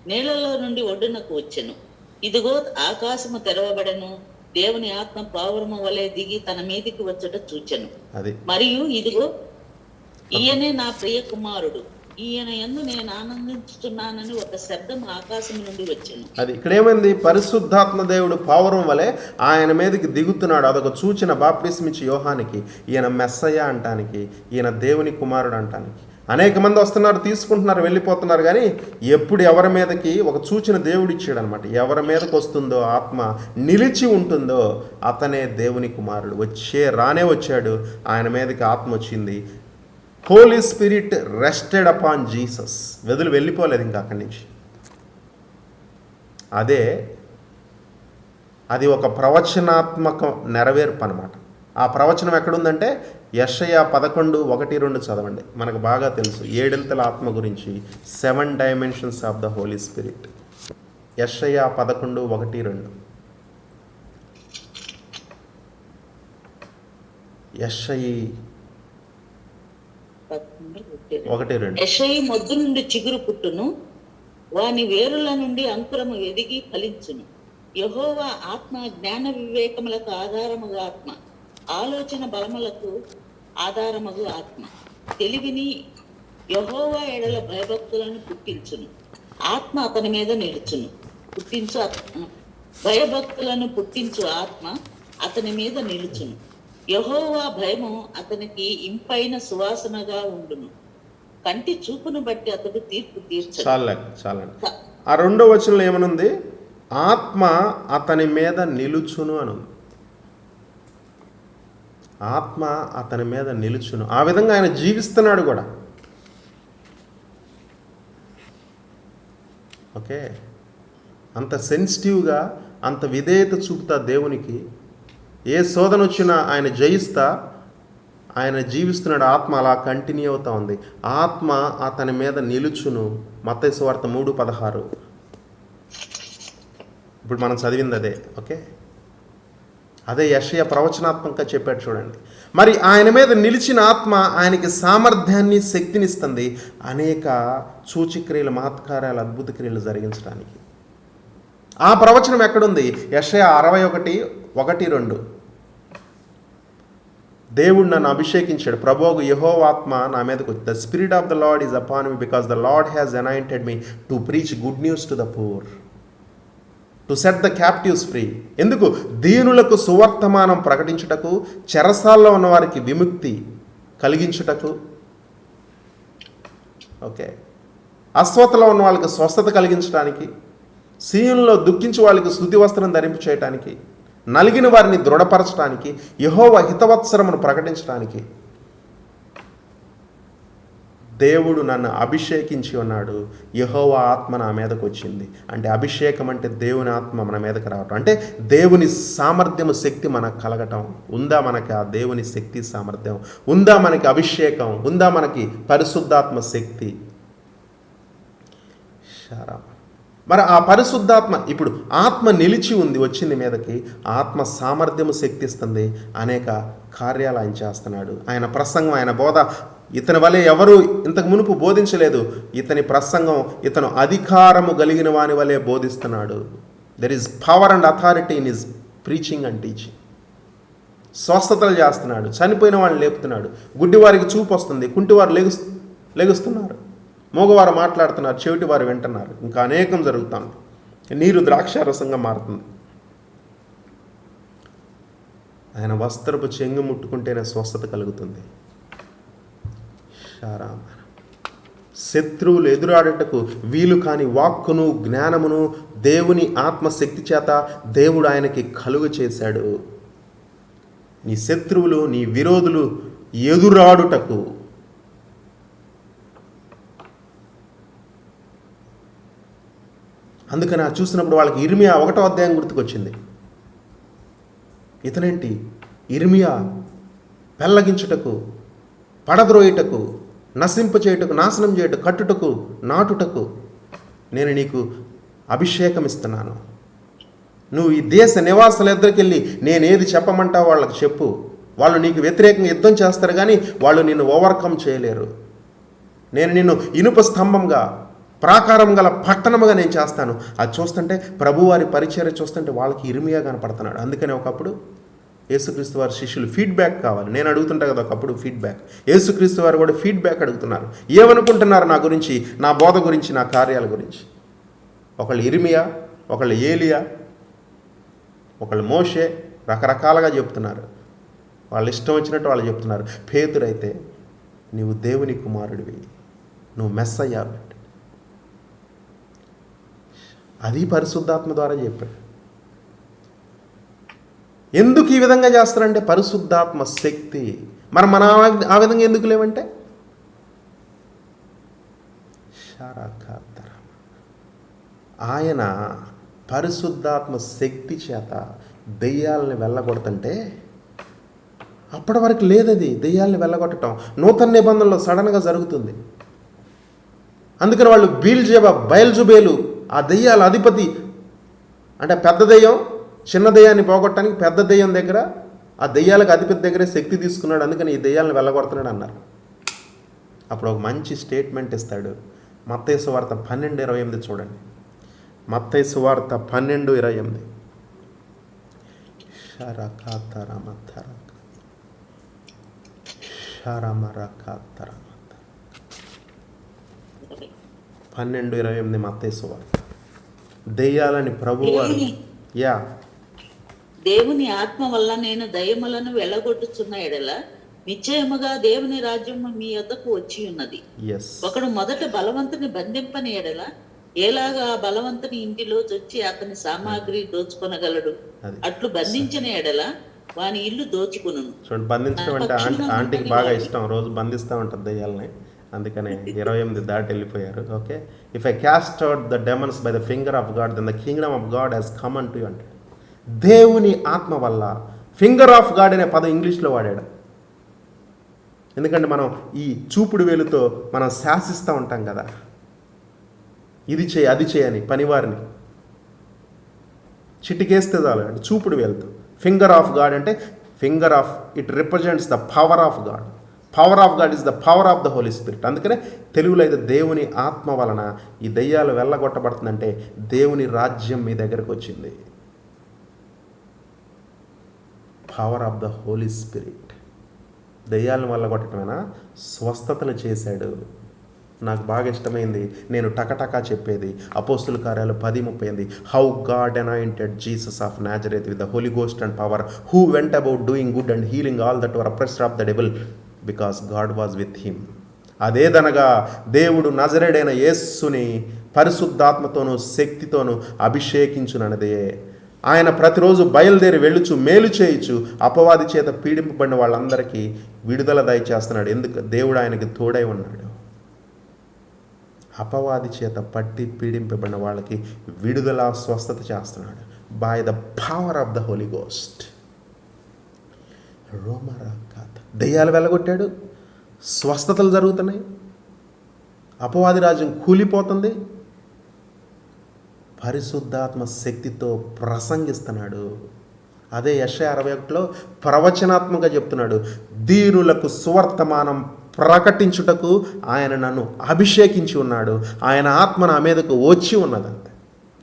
నీళ్లలో నుండి ఒడ్డునకు వచ్చెను. ఇదిగో ఆకాశము తెరవబడెను, దేవుని ఆత్మ పావురము వలె దిగి తన మీదికి వచ్చుట చూచెను. మరియు ఇదిగో ఈయనే నా ప్రియ కుమారుడు, ఈయన యందు నేను ఆనందించుతున్నానని ఒక శబ్దం ఆకాశం నుండి వచ్చెను. అది ఇక్కడ ఏమైంది? పరిశుద్ధాత్మ దేవుడు పావురం వలె ఆయన మీదకి దిగుతున్నాడు. అదొక సూచన బాప్తిస్మిచ్చి యోహానికి. ఈయన మెస్సయ్య అంటానికి, ఈయన దేవుని కుమారుడు అంటానికి. అనేక మంది వస్తున్నారు, తీసుకుంటున్నారు, వెళ్ళిపోతున్నారు. కానీ ఎప్పుడు ఎవరి మీదకి ఒక సూచన దేవుడు ఇచ్చాడు అనమాట. ఎవరి మీదకి వస్తుందో ఆత్మ నిలిచి ఉంటుందో అతనే దేవుని కుమారుడు. రానే వచ్చాడు, ఆయన మీదకి ఆత్మ వచ్చింది. Holy Spirit rested upon Jesus. వెళ్ళిపోలేదు ఇంకా అక్కడి నుంచి. అది ఒక ప్రవచనాత్మక నెరవేర్పు అనమాట. ఆ ప్రవచనం ఎక్కడుందంటే యెషయా 11:1-2 చదవండి. మనకు బాగా తెలుసు ఏడింతల ఆత్మ గురించి, 7 dimensions of the Holi Spirit. యెషయా 11:1-2. యెషయి మొద్దు నుండి చిగురు పుట్టును, వాని వేరుల నుండి అంకురము ఎదిగి ఫలించును. యెహోవా ఆత్మ జ్ఞాన వివేకములకు ఆధారముగా ఆత్మ, ఆలోచన బలములకు ఆధారముగు ఆత్మ. తెలివిని యెహోవా ఎడల భయభక్తులను పుట్టించును. ఆత్మ అతని మీద నిలుచును. భయభక్తులను పుట్టించు ఆత్మ అతని మీద నిలుచును. యెహోవా భయము అతనికి ఇంపైన సువాసనగా ఉండును. కంటి చూపును బట్టి అతడు తీర్పు తీర్చు. చాలండి. ఆ 2వ వచనంలో ఏమనుంది? ఆత్మ అతని మీద నిలుచును అని. ఆత్మ అతని మీద నిలుచును. ఆ విధంగా ఆయన జీవిస్తున్నాడు కూడా. ఓకే, అంత సెన్సిటివ్గా, అంత విధేయత చూపుతా దేవునికి. ఏ శోధన వచ్చినా ఆయన జయిస్తా ఆయన జీవిస్తున్నాడు. ఆత్మ అలా కంటిన్యూ అవుతా ఉంది. ఆత్మ అతని మీద నిలుచును. మత్తయి సువార్త 3:16. ఇప్పుడు మనం చదివింది అదే. ఓకే, అదే యెషయా ప్రవచనాత్మకంగా చెప్పాడు చూడండి. మరి ఆయన మీద నిలిచిన ఆత్మ ఆయనకి సామర్థ్యాన్ని, శక్తినిస్తుంది అనేక సూచక్రియలు, మహత్కార్యాలు, అద్భుత క్రియలు జరిగించడానికి. ఆ ప్రవచనం ఎక్కడుంది? యెషయా 61:1-2. దేవుడు నన్ను అభిషేకించాడు, ప్రభువు యెహోవా ఆత్మ నా మీదకి వచ్చి, the spirit of the lord is upon me because the lord has anointed me to preach good news to the poor, to set the captives free. ఎందుకు? దీనులకు సువర్తమానం ప్రకటించుటకు, చెరసాల్లో ఉన్న వారికి విముక్తి కలిగించుటకు, ఓకే, అస్వస్థలో ఉన్న వాళ్ళకి స్వస్థత కలిగించడానికి, సీయోనులో దుఃఖించి వాళ్ళకి స్తుతి వస్త్రం ధరింపు చేయడానికి, నలిగిన వారిని దృఢపరచడానికి, యెహోవా హితవత్సరమును ప్రకటించడానికి దేవుడు నన్ను అభిషేకించి ఉన్నాడు. యెహోవా ఆత్మ నా మీదకు వచ్చింది. అంటే అభిషేకం అంటే దేవుని ఆత్మ మన మీదకి రావటం, అంటే దేవుని సామర్థ్యము, శక్తి మనకు కలగటం. ఉందా మనకి ఆ దేవుని శక్తి, సామర్థ్యం? ఉందా మనకి అభిషేకం? ఉందా మనకి పరిశుద్ధాత్మ శక్తి? మరి ఆ పరిశుద్ధాత్మ, ఇప్పుడు ఆత్మ నిలిచి ఉంది, వచ్చింది మీదకి. ఆత్మ సామర్థ్యము, శక్తి ఇస్తుంది. అనేక కార్యాలు ఆయన చేస్తున్నాడు. ఆయన ప్రసంగం, ఆయన బోధ ఇతని వలె ఎవరు ఇంతకు మునుపు బోధించలేదు. ఇతని ప్రసంగం, ఇతను అధికారము కలిగిన వాని వలె బోధిస్తున్నాడు. There is power and authority in his preaching and teaching. స్వస్థతలు చేస్తున్నాడు, చనిపోయిన వాళ్ళని లేపుతున్నాడు, గుడ్డివారికి చూపు వస్తుంది, కుంటివారు లెగుస్తున్నారు, మోగవారు మాట్లాడుతున్నారు, చెవిటి వారు వింటున్నారు. ఇంకా అనేకం జరుగుతుంది. నీరు ద్రాక్షారసంగా మారుతుంది. ఆయన వస్త్రపు చెంగు ముట్టుకుంటేనే స్వస్థత కలుగుతుంది. శత్రువులు ఎదురాడటకు వీలు కాని వాక్కును, జ్ఞానమును దేవుని ఆత్మశక్తి చేత దేవుడు ఆయనకి కలుగు చేశాడు. నీ శత్రువులు, నీ విరోధులు ఎదురాడుటకు. అందుకని ఆ చూసినప్పుడు వాళ్ళకి ఇర్మియా 1వ అధ్యాయం గుర్తుకొచ్చింది. ఇతనేంటి? ఇర్మియా పెళ్ళగించుటకు, పడద్రోయుటకు, నశింపచేయుటకు, నాశనం చేయుటకు, కట్టుటకు, నాటుటకు నేను నీకు అభిషేకం ఇస్తున్నాను. నువ్వు ఈ దేశ నివాసుల ఎద్దరికి వెళ్ళి నేనేది చెప్పమంటావో వాళ్ళకి చెప్పు. వాళ్ళు నీకు వ్యతిరేకంగా యుద్ధం చేస్తారు, కానీ వాళ్ళు నిన్ను ఓవర్కమ్ చేయలేరు. నేను నిన్ను ఇనుప స్తంభంగా, ప్రాకారం గల పట్టణముగా నేను చేస్తాను. అది చూస్తుంటే, ప్రభువారి పరిచర్య చూస్తుంటే వాళ్ళకి ఇర్మియా కనపడుతున్నాడు. అందుకని ఒకప్పుడు యేసుక్రీస్తు వారి శిష్యులు ఫీడ్బ్యాక్ కావాలి. నేను అడుగుతుంటా కదా ఒకప్పుడు ఫీడ్బ్యాక్. యేసుక్రీస్తు వారు కూడా ఫీడ్బ్యాక్ అడుగుతున్నారు. ఏమనుకుంటున్నారు నా గురించి, నా బోధ గురించి, నా కార్యాల గురించి? ఒకళ్ళు ఇర్మియా, ఒకళ్ళు ఏలియా, ఒకళ్ళు మోషే, రకరకాలుగా చెప్తున్నారు. వాళ్ళు ఇష్టం వచ్చినట్టు వాళ్ళు చెప్తున్నారు. పేతురైతే నీవు దేవుని కుమారుడివి, నువ్వు మెస్సయ్యా. అది పరిశుద్ధాత్మ ద్వారా చెప్పాడు. ఎందుకు ఈ విధంగా చేస్తారంటే పరిశుద్ధాత్మ శక్తి. మనం ఆ విధంగా ఎందుకు లేవంటే, ఆయన పరిశుద్ధాత్మ శక్తి చేత దెయ్యాలని వెళ్ళగొడుతుంటే, అప్పటి వరకు లేదది. దెయ్యాలని వెళ్ళగొట్టడం నూతన నిబంధనలో సడన్గా జరుగుతుంది. అందుకని వాళ్ళు బయల్జుబేలు, ఆ దెయ్యాల అధిపతి, అంటే పెద్ద దెయ్యం చిన్న దెయ్యాన్ని పోగొట్టడానికి పెద్ద దెయ్యం దగ్గర, ఆ దెయ్యాలకు అధిపతి దగ్గరే శక్తి తీసుకున్నాడు. అందుకని ఈ దెయ్యాలను వెళ్ళగొడుతున్నాడు అన్నారు. అప్పుడు ఒక మంచి స్టేట్మెంట్ ఇస్తాడు. మత్తయి సువార్త 12:28 చూడండి. మత్తయి సువార్త 12:28. 12:28 మత్తయి సువార్త. దెయ్యాలని ప్రభువారు దేవుని ఆత్మ వల్ల నేను దయ్యములను వెళ్ళగొట్టుచున్న ఎడల నిశ్చయముగా దేవుని రాజ్యము మీ యొద్దకు వచ్చి ఉన్నది. ఒకడు మొదట బలవంతుని బంధింపని ఎడల ఎలాగా ఆ బలవంతుని ఇంటిలో వచ్చి అతని సామాగ్రి దోచుకొనగలడు. అట్లు బంధించిన ఎడల వాని ఇల్లు దోచుకును. చూడండి, బంధించడం అంటే ఆంటీకి బాగా ఇష్టం, రోజు బంధిస్తూ ఉంటుంది దెయ్యాలని. అందుకనే 28 దాటి వెళ్ళిపోయారు. Okay, if I cast out the demons by the finger of God then the kingdom of God has come unto you అంటే దేవుని ఆత్మ వల్ల. ఫింగర్ ఆఫ్ గాడ్ అనే పదం ఇంగ్లీష్లో వాడాడు. ఎందుకంటే మనం ఈ చూపుడు వేలుతో మనం శాసిస్తూ ఉంటాం కదా, ఇది చేయి అది చేయని పనివారిని చిటికేస్తే చాలు. అంటే చూపుడు వేలుతో ఫింగర్ ఆఫ్ గాడ్ అంటే finger of it represents the power of God. Power of God is the power of the Holi Spirit. అందుకనే తెలుగులో అయితే దేవుని ఆత్మ వలన ఈ దెయ్యాలు వెళ్ళగొట్టబడుతుందంటే దేవుని రాజ్యం మీ దగ్గరకు వచ్చింది. Power of the Holi Spirit. దెయ్యాలను వెళ్ళగొట్టడమైనా స్వస్థతలు చేశాడు. నాకు బాగా ఇష్టమైంది, నేను టకటకా చెప్పేది అపోస్తుల కార్యాలు 10:38. How God anointed Jesus of Nazareth with the Holy Ghost and power, who went about doing good and healing all that were oppressed of the devil because God was with him. అదేదనగా దేవుడు నజరేడైన యేస్సుని పరిశుద్ధాత్మతోనూ శక్తితోనూ అభిషేకించునన్నదే. ఆయన ప్రతిరోజు బయలుదేరి వెళ్ళుచు మేలు చేయుచు అపవాది చేత పీడింపబడిన వాళ్ళందరికీ విడుదల దయచేస్తున్నాడు. ఎందుకు? దేవుడు ఆయనకి తోడై ఉన్నాడు. అపవాది చేత పట్టి పీడింపబడిన వాళ్ళకి విడుదల స్వస్థత చేస్తున్నాడు by the power of the Holy Ghost. దెయ్యాలు వెళ్ళగొట్టాడు, స్వస్థతలు జరుగుతున్నాయి, అపవాది రాజ్యం కూలిపోతుంది, పరిశుద్ధాత్మ శక్తితో ప్రసంగిస్తున్నాడు. అదే యెషయా 61లో ప్రవచనాత్మకంగా చెప్తున్నాడు, దీనులకు సువర్తమానం ప్రకటించుటకు ఆయన నన్ను అభిషేకించి ఉన్నాడు, ఆయన ఆత్మ నా మీదకు వచ్చి ఉన్నదంతే.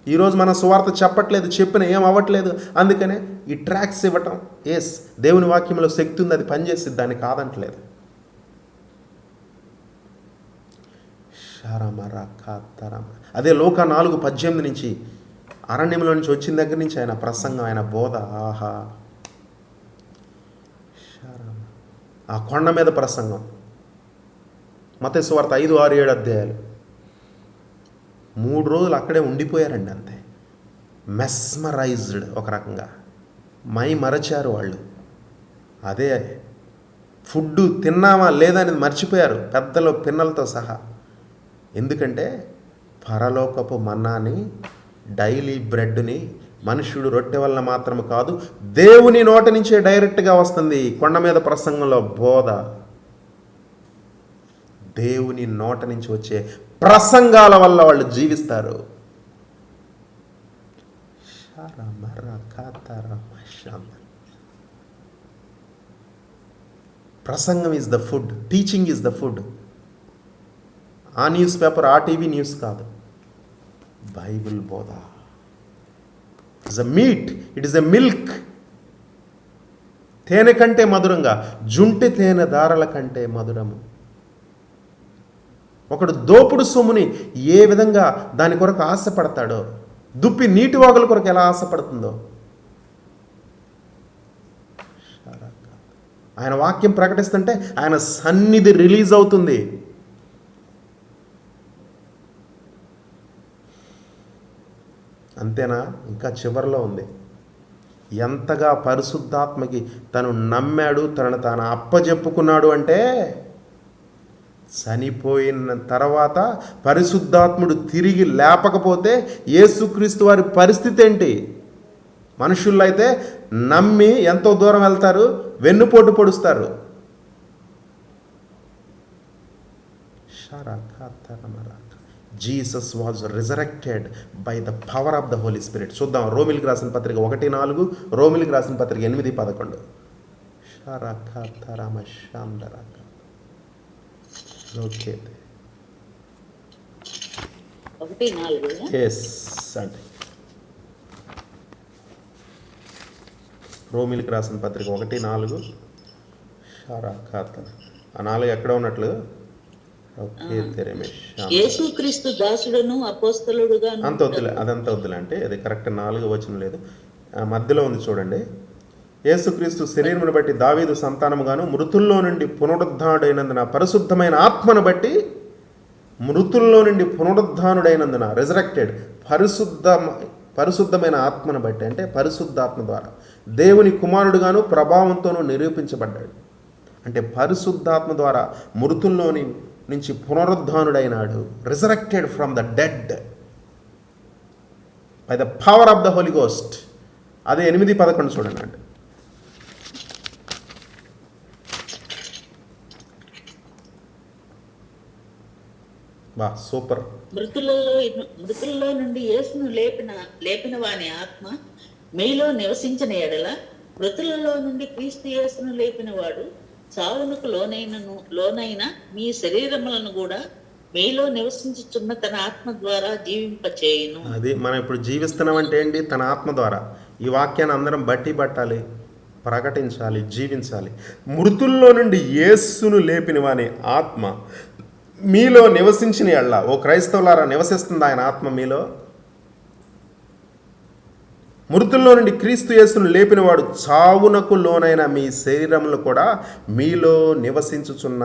ఈరోజు మన సువార్త చెప్పట్లేదు, చెప్పిన ఏం అవ్వట్లేదు. అందుకనే ఈ ట్రాక్స్ ఇవ్వటం, ఎస్ దేవుని వాక్యంలో శక్తి ఉంది, అది పనిచేస్తుంది, దాన్ని కాదంటలేదు. అదే లోక 4:18 నుంచి అరణ్యంలో నుంచి వచ్చిన దగ్గర నుంచి ఆయన ప్రసంగం, ఆయన బోధ, ఆహా. ఆ కొండ మీద ప్రసంగం, మత్తయి సువార్త 5, 6, 7 అధ్యాయాలు. 3 రోజులు అక్కడే ఉండిపోయారండి అంతే. మెస్మరైజ్డ్, ఒక రకంగా మై మరచారు వాళ్ళు. అదే ఫుడ్ తిన్నామా లేదా అనేది మర్చిపోయారు, పెద్దలు పిన్నలతో సహా. ఎందుకంటే పరలోకపు మన్నాని, డైలీ బ్రెడ్ని మనుష్యుడు రొట్టె వల్ల మాత్రం కాదు దేవుని నోటి నుంచే డైరెక్ట్గా వస్తుంది. కొండ మీద ప్రసంగంలో బోధ దేవుని నోట నుంచి వచ్చే ప్రసంగాల వల్ల వాళ్ళు జీవిస్తారు. ప్రసంగం is the food, teaching is the food. ఆ న్యూస్ పేపర్, ఆ టీవీ న్యూస్ కాదు, బైబిల్ బోధ. It's a meet, it is a milk. తేనె కంటే మధురంగా, జుంటి తేనె దారల కంటే మధురము. ఒకడు దోపుడు సొమ్ముని ఏ విధంగా దాని కొరకు ఆశపడతాడో, దుప్పి నీటి వాగుల కొరకు ఎలా ఆశపడుతుందో, ఆయన వాక్యం ప్రకటిస్తుంటే ఆయన సన్నిధి రిలీజ్ అవుతుంది. అంతేనా? ఇంకా చివరిలో ఉంది, ఎంతగా పరిశుద్ధాత్మకి తను నమ్మాడు, తనను తాను అప్పజెప్పుకున్నాడు అంటే, చనిపోయిన తర్వాత పరిశుద్ధాత్ముడు తిరిగి లేపకపోతే యేసుక్రీస్తు వారి పరిస్థితి ఏంటి? మనుషుల్లో అయితే నమ్మి ఎంతో దూరం వెళ్తారు, వెన్నుపోటు పొడుస్తారు. Jesus was resurrected by the power of the Holi Spirit. చూద్దాం, రోమిలికి రాసిన పత్రిక 1:4, రోమిలికి రాసిన పత్రిక 8:11. ఓకే, ఎస్ అంటే రోమిలికి రాసిన పత్రిక 1:4. ఆ 4 ఎక్కడ ఉన్నట్లు? ఓకే, యేసుక్రీస్తు దాసుడును అపోస్తలుడుగా. అంత వద్దులే, అదంతా వద్దులే. అంటే అది కరెక్ట్ 4 వచనం లేదు, మధ్యలో ఉంది చూడండి. యేసుక్రీస్తు శరీరమును బట్టి దావీదు సంతానముగాను, మృతుల్లో నుండి పునరుద్ధానుడైనందున పరిశుద్ధమైన ఆత్మను బట్టి, మృతుల్లో నుండి పునరుద్ధానుడైనందున రిజరెక్టెడ్, పరిశుద్ధమైన ఆత్మను బట్టి అంటే పరిశుద్ధాత్మ ద్వారా దేవుని కుమారుడుగాను ప్రభావంతోనూ నిరూపించబడ్డాడు. అంటే పరిశుద్ధాత్మ ద్వారా మృతుల్లో నుంచి పునరుద్ధానుడైనాడు, resurrected from the dead by the power of the Holy Ghost. అదే 8:11 చూడండి అండి. బా సూపర్. మృతుల్లో నుండి యేసును లేపిన వాని ఆత్మ మీలో నివసించిన ఎడల మృతులలో నుండి క్రీస్తు యేసును లేపిన వాడు చావునకు లోనైన మీ శరీరములను కూడా మీలో నివసించుచున్న తన ఆత్మ ద్వారా జీవింపచేయును. అది మనం ఇప్పుడు జీవిస్తున్నాం అంటే ఏంటి? తన ఆత్మ ద్వారా. ఈ వాక్యాన్ని అందరం బట్టి పట్టాలి, ప్రకటించాలి, జీవించాలి. మృతుల్లో నుండి యేసును లేపిన వాని ఆత్మ మీలో నివసించిన ఎళ్ళ, ఓ క్రైస్తవులారా, నివసిస్తుంది ఆయన ఆత్మ మీలో? మృతుల్లో నుండి క్రీస్తు యేసును లేపినవాడు చావునకు లోనైన మీ శరీరములు కూడా మీలో నివసించుచున్న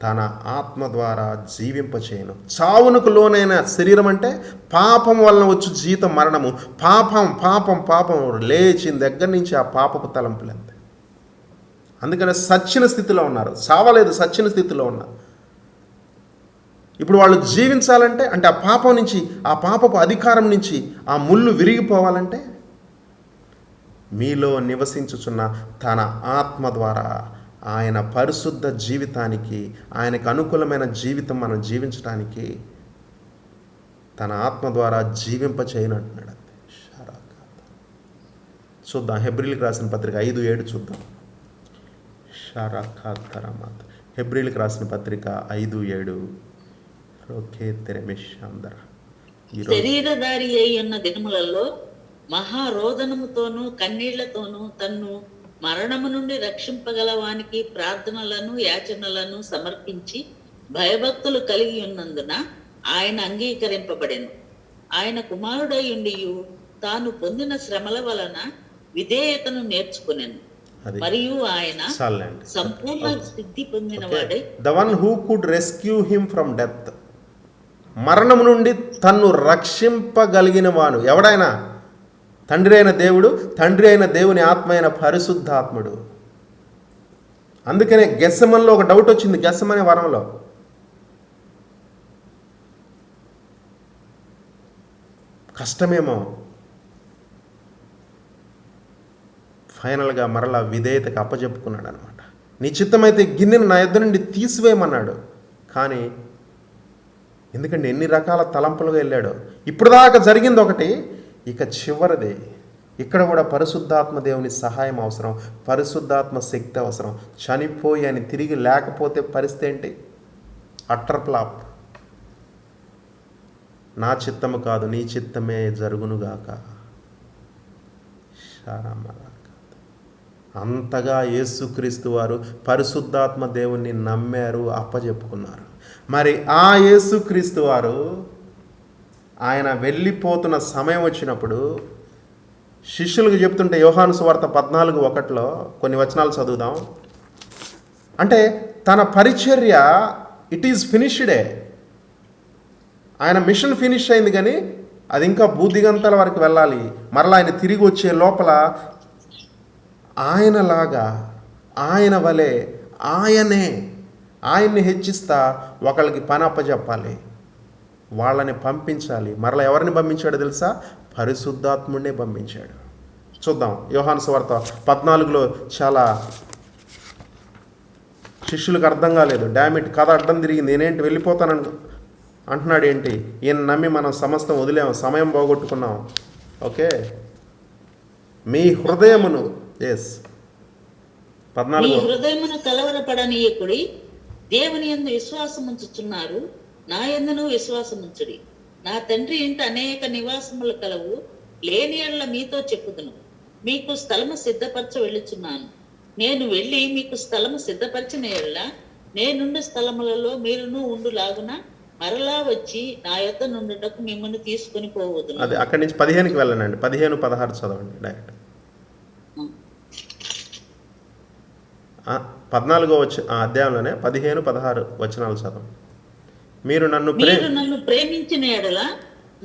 తన ఆత్మ ద్వారా జీవింపచేయను. చావునకు లోనైన శరీరం అంటే పాపం వలన వచ్చు జీతం మరణము. పాపం పాపం పాపం లేచిన దగ్గర నుంచి ఆ పాపపు తలంపులు అంతే. అందుకనే సచ్చిన స్థితిలో ఉన్నారు, చావలేదు, సచ్చిన స్థితిలో ఉన్నారు. ఇప్పుడు వాళ్ళు జీవించాలంటే, అంటే ఆ పాపం నుంచి, ఆ పాపపు అధికారం నుంచి ఆ ముళ్ళు విరిగిపోవాలంటే మీలో నివసించుచున్న తన ఆత్మ ద్వారా, ఆయన పరిశుద్ధ జీవితానికి, ఆయనకు అనుకూలమైన జీవితం మనం జీవించడానికి తన ఆత్మ ద్వారా జీవింపచేయనంటున్నాడు. చూద్దాం, హెబ్రీలకు రాసిన పత్రిక 5:7 చూద్దాం. షారాఖాతరమాత్, హెబ్రీలకు రాసిన పత్రిక 5:7. శరీరధారి అయి ఉన్న దినములలో మహారోదనముతోనూ కన్నీళ్లతోనూ తన్ను మరణము నుండి రక్షింపగలవానికి ప్రార్థనలను యాచనలను సమర్పించి భయభక్తులు కలిగి ఉన్నందున ఆయన అంగీకరింపబడెను. ఆయన కుమారుడై ఉండియు తాను పొందిన శ్రమల వలన విధేయతను నేర్చుకునెను. మరియు ఆయన సంపూర్ణ సిద్ధి పొందిన వాడే, the one who could rescue him from death, మరణము నుండి తన్ను రక్షింపగలిగిన వాడు ఎవడైనా? తండ్రి అయిన దేవుడు, తండ్రి అయిన దేవుని ఆత్మ అయిన పరిశుద్ధాత్ముడు. అందుకనే గెస్సమన్లో ఒక డౌట్ వచ్చింది. గెస్సమనే వరంలో కష్టమేమో, ఫైనల్గా మరలా విధేయతకు అప్పచెప్పుకున్నాడు అనమాట. నీ చిత్తమైతే గిన్నెను నా యొద్ద నుండి తీసివేయమన్నాడు. కానీ ఎందుకంటే ఎన్ని రకాల తలంపులుగా వెళ్ళాడో. ఇప్పుడు దాకా జరిగింది ఒకటి, ఇక చివరిది. ఇక్కడ కూడా పరిశుద్ధాత్మ దేవుని సహాయం అవసరం, పరిశుద్ధాత్మ శక్తి అవసరం. చనిపోయి అని తిరిగి లేకపోతే పరిస్థితి ఏంటి? Utter flop. నా చిత్తము కాదు నీ చిత్తమే జరుగునుగాక. అంతగా యేసుక్రీస్తు వారు పరిశుద్ధాత్మ దేవుణ్ణి నమ్మారు, అప్పచెప్పుకున్నారు. మరి ఆ యేసుక్రీస్తు వారు ఆయన వెళ్ళిపోతున్న సమయం వచ్చినప్పుడు శిష్యులకు చెప్తుంటే, యోహాను సువార్త 14:1 కొన్ని వచనాలు చదువుదాం. అంటే తన పరిచర్య ఇట్ ఈజ్ ఫినిష్డే. ఆయన మిషన్ ఫినిష్ అయింది, కానీ అది ఇంకా భూదిగంతాల వరకు వెళ్ళాలి. మరలా ఆయన తిరిగి వచ్చే లోపల ఆయనలాగా, ఆయన వలె, ఆయన్ని హెచ్చిస్తా ఒకళ్ళకి పని అప్పచెప్పాలి, వాళ్ళని పంపించాలి. మరలా ఎవరిని పంపించాడో తెలుసా? పరిశుద్ధాత్ముడినే పంపించాడు. చూద్దాం, యోహాను సువార్త 14 చాలా శిష్యులకు అర్థం కాలేదు. డామిట్, కథ అడ్డం తిరిగింది, నేనేంటి వెళ్ళిపోతాను అంటున్నాడు. ఏంటి ఈయన నమ్మి మనం సమస్తం వదిలేము, సమయం పోగొట్టుకున్నాం. ఓకే, మీ హృదయమును 14 హృదయమును కలవరపడనీయకుడి, దేవుని యందు విశ్వాసం ఉంచుచున్నారు, నా యందును విశ్వాసం ఉంచుడి. నా తండ్రి ఇంట అనేక నివాసములు కలవు, లేని యెడల మీతో చెప్పుదును. మీకు స్థలము సిద్ధపరచ వెళ్ళుచున్నాను. నేను వెళ్ళి మీకు స్థలము సిద్ధపరిచిన యెడల నేనుండు స్థలములలో మీరును ఉండులాగున మరలా వచ్చి నా యొద్ద నుండుటకు మిమ్మల్ని తీసుకుని పోవద్దు. అది అక్కడి నుంచి 15కి వెళ్ళనండి. 15-16 చదవండి డైరెక్ట్. 14వ అధ్యాయంలోనే 15-16 వచనాలు చదవండి. మీరు నన్ను ప్రేమించిన యెడల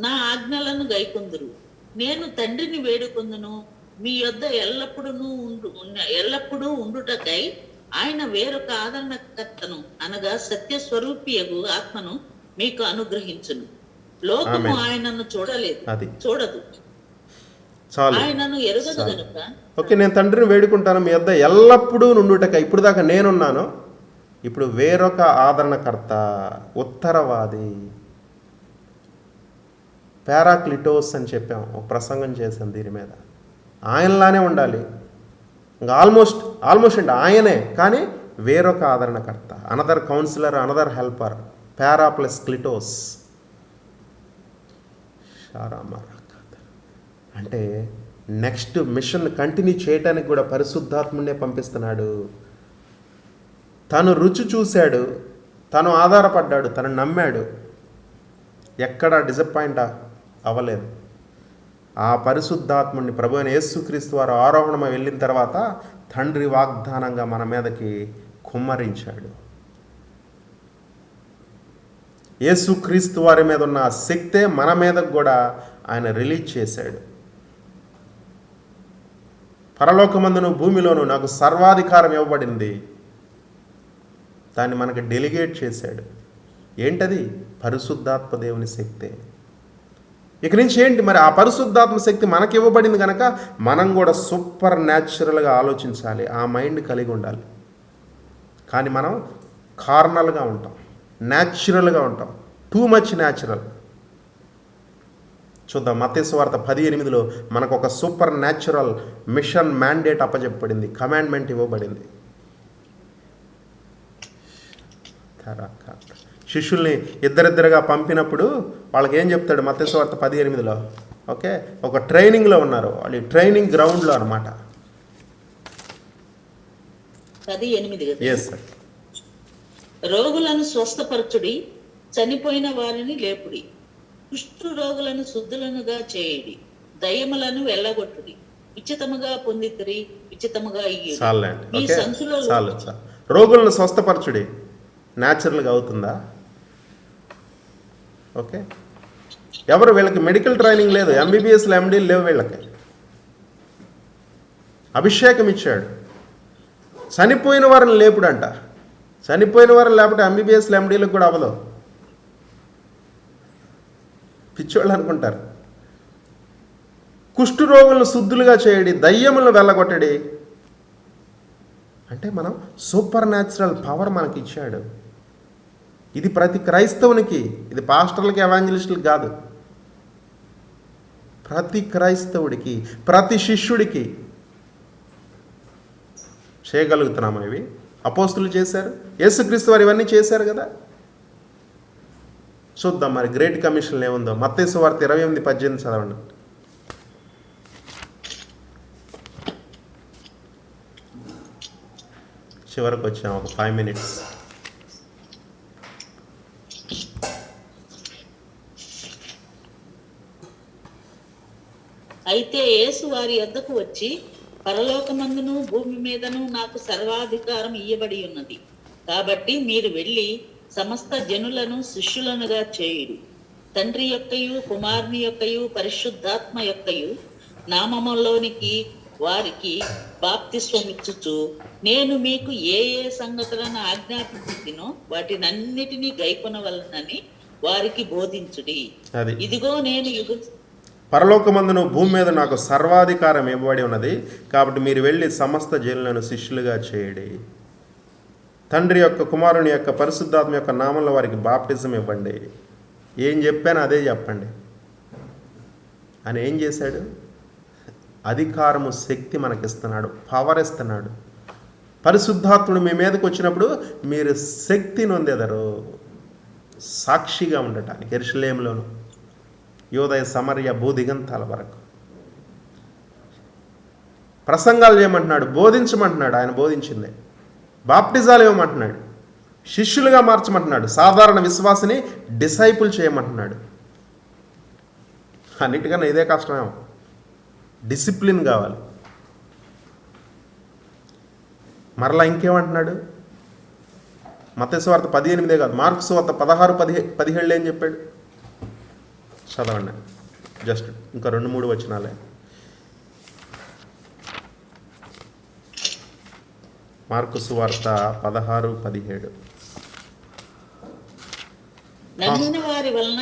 నా ఆజ్ఞలను గైకొందురు. నేను తండ్రిని వేడుకొందును, మీ యొద్ద ఎల్లప్పుడూ ఉండుటకై ఆయన వేరొక ఆదరణకర్తను అనగా సత్యస్వరూపియగు ఆత్మను మీకు అనుగ్రహించును. లోకము ఆయనను చూడదు, ఆయనను ఎరుగదు గనుక. ఓకే, నేను తండ్రిని వేడుకుంటాను, మీ యొద్ద ఎల్లప్పుడూ నుండుటకై. ఇప్పుడు దాకా నేనున్నాను, ఇప్పుడు వేరొక ఆదరణకర్త, ఉత్తరవాది, పారాక్లిటోస్ అని చెప్పాం, ఒక ప్రసంగం చేశాం దీని మీద. ఆయనలానే ఉండాలి, ఇంకా ఆల్మోస్ట్ అంటే ఆయనే, కానీ వేరొక ఆదరణకర్త, అనదర్ కౌన్సిలర్, అనదర్ హెల్పర్, పారా ప్లస్ క్లిటోస్ అంటే నెక్స్ట్ మిషన్ కంటిన్యూ చేయడానికి కూడా పరిశుద్ధాత్ముడినే పంపిస్తున్నాడు. తను రుచి చూశాడు, తను ఆధారపడ్డాడు, తను నమ్మాడు, ఎక్కడ డిసప్పాయింట్ అవ్వలేదు. ఆ పరిశుద్ధాత్ముడిని ప్రభు అయిన యేసుక్రీస్తు వారు ఆరోహణమై వెళ్ళిన తర్వాత తండ్రి వాగ్దానంగా మన మీదకి కుమ్మరించాడు. యేసుక్రీస్తు వారి మీద ఉన్న శక్తే మన మీదకు కూడా ఆయన రిలీజ్ చేశాడు. పరలోకమందును భూమిలోను నాకు సర్వాధికారం ఇవ్వబడింది, దాన్ని మనకి డెలిగేట్ చేశాడు. ఏంటది? పరిశుద్ధాత్మ దేవుని శక్తే. ఇక నుంచి ఏంటి మరి? ఆ పరిశుద్ధాత్మ శక్తి మనకి ఇవ్వబడింది కనుక మనం కూడా సూపర్ న్యాచురల్గా ఆలోచించాలి, ఆ మైండ్ కలిగి ఉండాలి. కానీ మనం కార్నల్గా ఉంటాం, న్యాచురల్గా ఉంటాం, టూ మచ్ న్యాచురల్. చూద్దాం, మత్తయి సువార్త 10:8 మనకు ఒక సూపర్ న్యాచురల్ మిషన్ మ్యాండేట్ అప్పచెప్పబడింది, కమాండ్మెంట్ ఇవ్వబడింది. శిష్యుల్ని ఇద్దరిద్దరుగా పంపినప్పుడు వాళ్ళకి ఏం చెప్తాడు? మత్తయి సువార్త 10:8 ఓకే, ఒక ట్రైనింగ్లో ఉన్నారు, వాళ్ళు ట్రైనింగ్ గ్రౌండ్లో అనమాట. 10:8 కదా. Yes sir. రోగులను స్వస్థపరచుడి, చనిపోయిన వారిని లేపుడి, కుష్టు రోగులను శుద్ధులనుగా చేయుడి, దయ్యములను వెళ్ళగొట్టుడి, ఉచితముగా పొందితిరి, ఉచితముగా ఇయ్యుడి. ఈ సంచులో చాలు. రోగులను స్వస్థపరచుడి న్యాచురల్గా అవుతుందా? ఓకే, ఎవరు వీళ్ళకి మెడికల్ ట్రైనింగ్ లేదు, ఎంబీబీఎస్లు ఎండీలు లేవు వీళ్ళకి. అభిషేకం ఇచ్చాడు. చనిపోయిన వారిని లేపుడంట. చనిపోయిన వారిని లేకపోతే ఎంబీబీఎస్లు ఎండీలకు కూడా అవ్వదు. పిచ్చోళ్ళు అనుకుంటారు. కుష్టు రోగులను శుద్ధులుగా చేయడి, దయ్యములను వెళ్ళగొట్టడి. అంటే మనం సూపర్ న్యాచురల్ పవర్ మనకి ఇచ్చాడు. ఇది ప్రతి క్రైస్తవునికి, ఇది పాస్టర్లకి ఎవాంజలిస్టులకి కాదు, ప్రతి క్రైస్తవుడికి, ప్రతి శిష్యుడికి చేయగలుగుతున్నాము. ఇవి అపోస్తులు చేశారు, యేసుక్రీస్తు వారు ఇవన్నీ చేశారు కదా. చూద్దాం మరి గ్రేట్ కమిషన్ ఏముందో. మత్తయి సువార్త 28:18 చదవండి. చివరికి వచ్చాం, ఒక 5 minutes. అయితే యేసు వారి యొద్దకు వచ్చి, పరలోకమందును భూమి మీదను నాకు సర్వాధికారం ఇయ్యబడి ఉన్నది, కాబట్టి మీరు వెళ్ళి సమస్త జనులను శిష్యులనుగా చేయుడు, తండ్రి యొక్కయు కుమారుని యొక్కయు పరిశుద్ధాత్మ యొక్కయు నామములోనికి వారికి బాప్తిస్వమిచ్చుచు, నేను మీకు ఏ ఏ సంగతులను ఆజ్ఞాపించినో వాటినన్నిటినీ గైకొనవలనని వారికి బోధించుడి. ఇదిగో నేను పరలోకమందును భూమి మీద నాకు సర్వాధికారం ఇవ్వబడి ఉన్నది, కాబట్టి మీరు వెళ్ళి సమస్త జనులను శిష్యులుగా చేయడి, తండ్రి యొక్క కుమారుని యొక్క పరిశుద్ధాత్మ యొక్క నామంలో వారికి బాప్టిజం ఇవ్వండి. ఏం చెప్పానో అదే చెప్పండి అని ఏం చేశాడు? అధికారము, శక్తి మనకిస్తున్నాడు, పవర్ ఇస్తున్నాడు. పరిశుద్ధాత్ముడు మీ మీదకి వచ్చినప్పుడు మీరు శక్తి నొందెదరు, సాక్షిగా ఉండటానికి యెరూషలేములోను, యోదయ సమరయ భూదిగంతాల వరకు ప్రసంగాలు చేయమంటున్నాడు, బోధించమంటున్నాడు. ఆయన బోధించిందే. బాప్టిజాలు ఇవ్వమంటున్నాడు, శిష్యులుగా మార్చమంటున్నాడు, సాధారణ విశ్వాసిని డిసైపుల్ చేయమంటున్నాడు. అన్నిటికన్నా ఇదే కష్టమేమో, డిసిప్లిన్ కావాలి. మరలా ఇంకేమంటున్నాడు? మత్తయి సువార్త 18 కాదు, మార్కు సువార్త 16-17 ఏం చెప్పాడు? చదవండి, జస్ట్ ఇంకా 2-3 వచనాలే. మార్కు సువార్త 16-17. నమ్మిన వారి వలన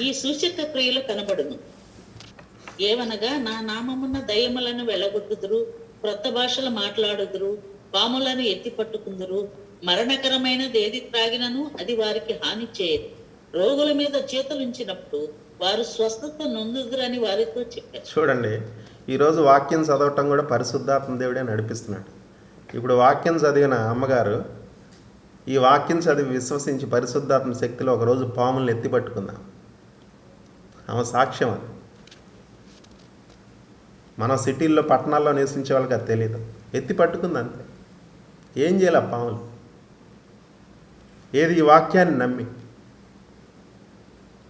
ఈ సూచక క్రియలు కనబడును. ఏవనగా నా నామమున్న దయ్యములను వెళ్ళగొట్టుదురు, క్రొత్త భాషలు మాట్లాడుదురు, పాములను ఎత్తి పట్టుకుందురు, మరణకరమైనది ఏది త్రాగినను అది వారికి హాని చేయదు, రోగుల మీద చేతులుంచినప్పుడు వారు స్వస్థత నొందుదురని వారితో చెప్పారు. చూడండి, ఈరోజు వాక్యం చదవటం కూడా పరిశుద్ధాత్మ దేవుడే నడిపిస్తున్నాడు. ఇప్పుడు వాక్యం చదివిన అమ్మగారు ఈ వాక్యం చదివి విశ్వసించి పరిశుద్ధాత్మ శక్తిలో ఒకరోజు పాములను ఎత్తి పట్టుకుందాం. ఆమె సాక్ష్యం అది. మన సిటీల్లో పట్టణాల్లో నివసించే వాళ్ళకి అది తెలియదు. ఎత్తి పట్టుకుంది అంతే. ఏం చేయాలి ఆ పాములు? ఏది? ఈ వాక్యాన్ని నమ్మి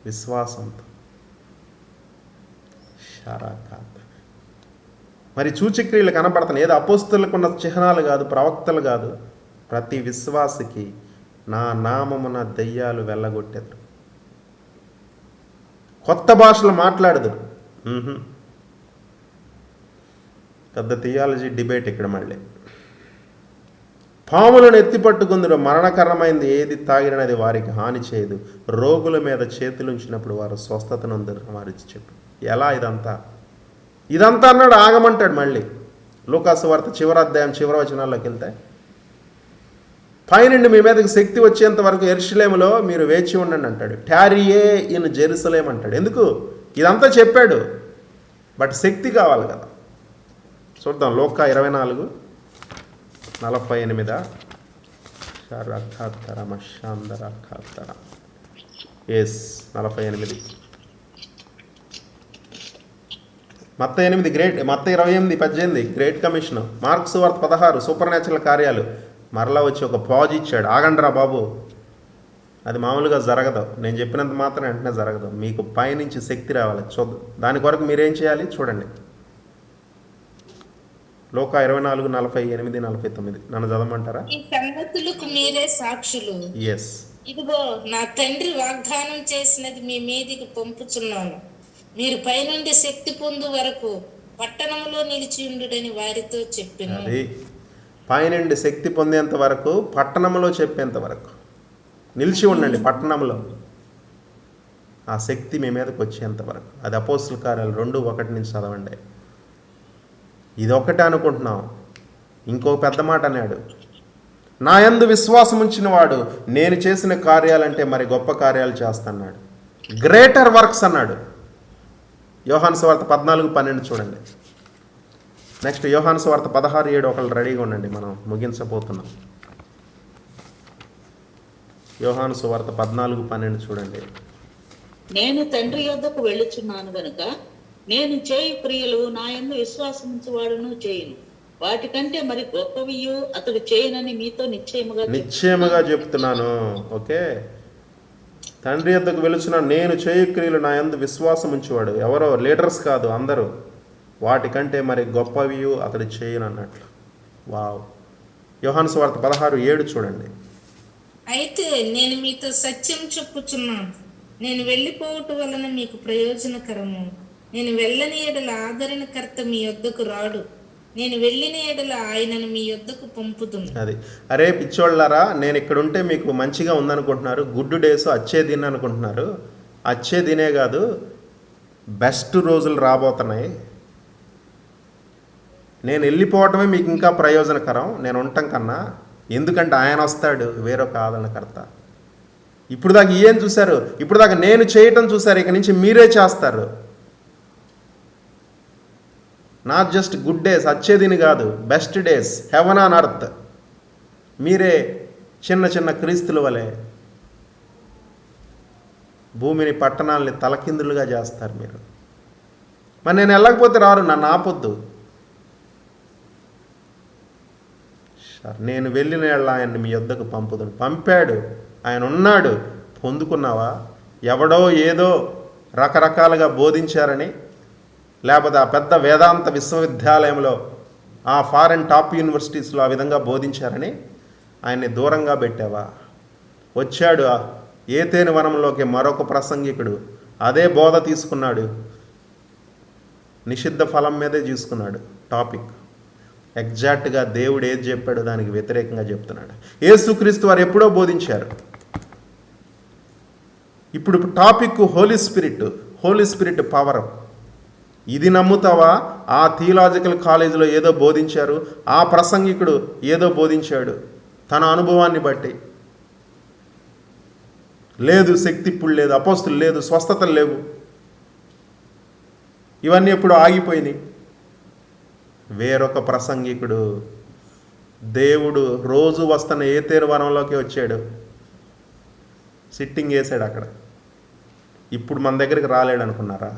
విశ్వాసంతో. షరాకాత. మరి సూచక్రియలు కనపడుతున్నాయి. ఏదో అపోస్తులకు ఉన్న చిహ్నాలు కాదు, ప్రవక్తలు కాదు. ప్రతి విశ్వాసికి నా నామమున దెయ్యాలు వెళ్ళగొట్టేది. కొత్త భాషలు మాట్లాడదురు. పెద్ద థియాలజీ డిబేట్ ఇక్కడ మళ్ళీ. పాములను ఎత్తిపట్టుకుందురు, మరణకరమైంది ఏది తాగినది వారికి హాని చేయదు, రోగుల మీద చేతులుంచినప్పుడు వారు స్వస్థత నొందరు వారికి చెప్పు. ఎలా ఇదంతా అన్నాడు. ఆగమంటాడు మళ్ళీ. లూకాసు వార్త చివరి అధ్యాయం చివరి వచనాల్లోకి వెళ్తే, పైనుండి మీ మీదకి శక్తి వచ్చేంత వరకు యెరూషలేములో మీరు వేచి ఉండండి అంటాడు. టారియే ఇన్ జెరూసలేం అంటాడు. ఎందుకు? ఇదంతా చెప్పాడు, బట్ శక్తి కావాలి కదా. చూద్దాం. లూకా 24:48. ఎస్ 48. మత్తయి 28:18 గ్రేట్ కమిషన్. మార్క్స్ వార్త 16 సూపర్ న్యాచురల్ కార్యాలు. మరలా వచ్చి ఒక పాజ్ ఇచ్చాడు. ఆగండ్రా బాబు, అది మామూలుగా జరగదు. నేను చెప్పినంత మాత్రం వెంటనే జరగదు. మీకు పైనుంచి శక్తి రావాలి. చూద్దాం. దాని కొరకు మీరేం చేయాలి చూడండి. లూకా 24:48-49. నన్ను చదవమంటారా? ఈ సంగతులకు మీరే సాక్షులు. ఎస్. ఇదిగో నా తండ్రి వాగ్దానం చేసినది మీ మీదికి పంపుచున్నాను. మీరు పైనుండి శక్తి పొందు వరకు పట్టణంలో నిలిచి ఉండుడని వారితో చెప్పాను. అది పైనుండి శక్తి పొందేంత వరకు, పట్టణంలో చెప్పేంత వరకు నిలిచి ఉండండి. పట్టణంలో ఆ శక్తి మీ మీదకి వచ్చేంత వరకు. అది అపోస్తుల కార్యాలు 2:1 నుంచి చదవండి. ఇదొక్కటే అనుకుంటున్నాం. ఇంకో పెద్ద మాట అన్నాడు, నా యందు విశ్వాసం ఉంచిన వాడు నేను చేసిన కార్యాలంటే మరి గొప్ప కార్యాలు చేస్తున్నాడు. గ్రేటర్ వర్క్స్ అన్నాడు. యోహాను సువార్త 14:12 చూడండి. నెక్స్ట్ యోహాను సువార్త 16:7. ఒకళ్ళు రెడీగా ఉండండి, మనం ముగించబోతున్నాం. యోహాను సువార్త 14:12 చూడండి. నేను తండ్రి యొద్దకు వెళ్ళుచున్నాను గనుక నేను చేయు క్రియలు నా యందు విశ్వాసం ఉంచువాడును చేయును, వాటికంటే మరి గొప్పవియు అతడు చేయనని మీతో నిశ్చయముగా చెప్తున్నాను. ఓకే. తండ్రి యొద్దకు వెళుచున్నాను, నేను చేయు క్రియలు నా యందు విశ్వాసం ఉంచేవాడు. ఎవరో లీడర్స్ కాదు, అందరూ. వాటికంటే మరి గొప్పవియు అతడు చేయను అన్నట్లు. వావ్. యోహాను సువార్త 16:7 చూడండి. అయితే నేను మీతో సత్యం చెప్పుచున్నాను, నేను వెళ్ళిపోవటం వలన మీకు ప్రయోజనకరము. నేను వెళ్ళని ఎడల ఆదరణకర్త మీ యొద్దకు రాడు, నేను వెళ్ళిన ఎడల ఆయనను మీ యొద్దకు పంపుదును. అది. అరే పిచ్చోళ్ళారా, నేను ఇక్కడ ఉంటే మీకు మంచిగా ఉందనుకుంటున్నారు. గుడ్ డేస్ అచ్చే దిన్ అనుకుంటున్నారు. అచ్చే దినే కాదు, బెస్ట్ రోజులు రాబోతున్నాయి. నేను వెళ్ళిపోవటమే మీకు ఇంకా ప్రయోజనకరం నేను ఉండటం కన్నా. ఎందుకంటే ఆయన వస్తాడు, వేరొక ఆదరణకర్త. ఇప్పుడు దాకా ఏం చూశారు? ఇప్పుడు దాకా నేను చేయటం చూశారు, ఇక నుంచి మీరే చేస్తారు. నాట్ జస్ట్ గుడ్ డేస్, వచ్చేదిని కాదు, best days, haven on earth. మీరే చిన్న చిన్న క్రీస్తుల వలె భూమిని, పట్టణాలని తలకిందులుగా చేస్తారు మీరు. మరి నేను వెళ్ళకపోతే రారు, నన్ను ఆపొద్దు. నేను వెళ్ళిన ఏళ్ళ ఆయన్ని మీ యొద్దకు పంపుదును. పంపాడు, ఆయన ఉన్నాడు. పొందుకున్నావా? ఎవడో ఏదో రకరకాలుగా బోధించారని, లేకపోతే ఆ పెద్ద వేదాంత విశ్వవిద్యాలయంలో, ఆ ఫారెన్ టాప్ యూనివర్సిటీస్లో ఆ విధంగా బోధించారని ఆయన్ని దూరంగా పెట్టావా? వచ్చాడు ఏతేను వనంలోకి మరొక ప్రసంగికుడు, అదే బోధ తీసుకున్నాడు, నిషిద్ధ ఫలం మీదే తీసుకున్నాడు టాపిక్. ఎగ్జాక్ట్గా దేవుడు ఏది చెప్పాడో దానికి వ్యతిరేకంగా చెప్తున్నాడు. యేసుక్రీస్తు వారు ఎప్పుడో బోధించారు. ఇప్పుడు టాపిక్ హోలీ స్పిరిట్ పవర్. ఇది నమ్ముతావా? ఆ థియలాజికల్ కాలేజీలో ఏదో బోధించారు, ఆ ప్రసంగికుడు ఏదో బోధించాడు తన అనుభవాన్ని బట్టి. లేదు, శక్తి ఇప్పుడు లేదు, అపోస్తులు లేదు, స్వస్థతలు లేవు, ఇవన్నీ ఎప్పుడు ఆగిపోయినాయి. వేరొక ప్రసంగికుడు. దేవుడు రోజు వస్తున్న ఏతేరు వనంలోకి వచ్చాడు, సిట్టింగ్ వేసాడు అక్కడ. ఇప్పుడు మన దగ్గరికి రాలేడు అనుకున్నారా?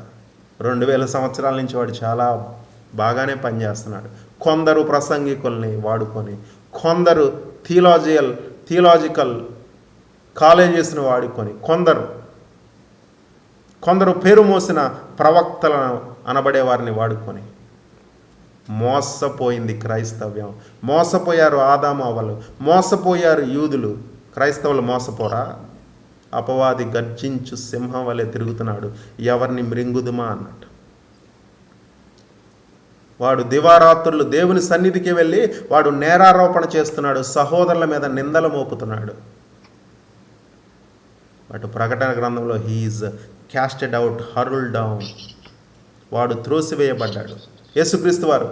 2000 సంవత్సరాల నుంచి వాడు చాలా బాగానే పనిచేస్తున్నాడు. కొందరు ప్రసంగికుల్ని వాడుకొని, కొందరు థియలాజికల్ కాలేజెస్ని వాడుకొని, కొందరు పేరు మోసిన ప్రవక్తలను అనబడే వారిని వాడుకొని మోసపోయింది క్రైస్తవ్యం. మోసపోయారు ఆదాము అవ్వలు, మోసపోయారు యూదులు. క్రైస్తవులు మోసపోరా? అపవాది గర్జించు సింహం వలె తిరుగుతున్నాడు, ఎవరిని మృంగుదుమా అన్నట్టు. వాడు దివారాత్రులు దేవుని సన్నిధికి వెళ్ళి వాడు నేరారోపణ చేస్తున్నాడు, సహోదరుల మీద నిందలు మోపుతున్నాడు. అటు ప్రకటన గ్రంథంలో హీఈస్ క్యాస్టెడ్ అవుట్, హర్ల్డ్ డౌన్, వాడు త్రోసివేయబడ్డాడు. యేసుక్రీస్తు వారు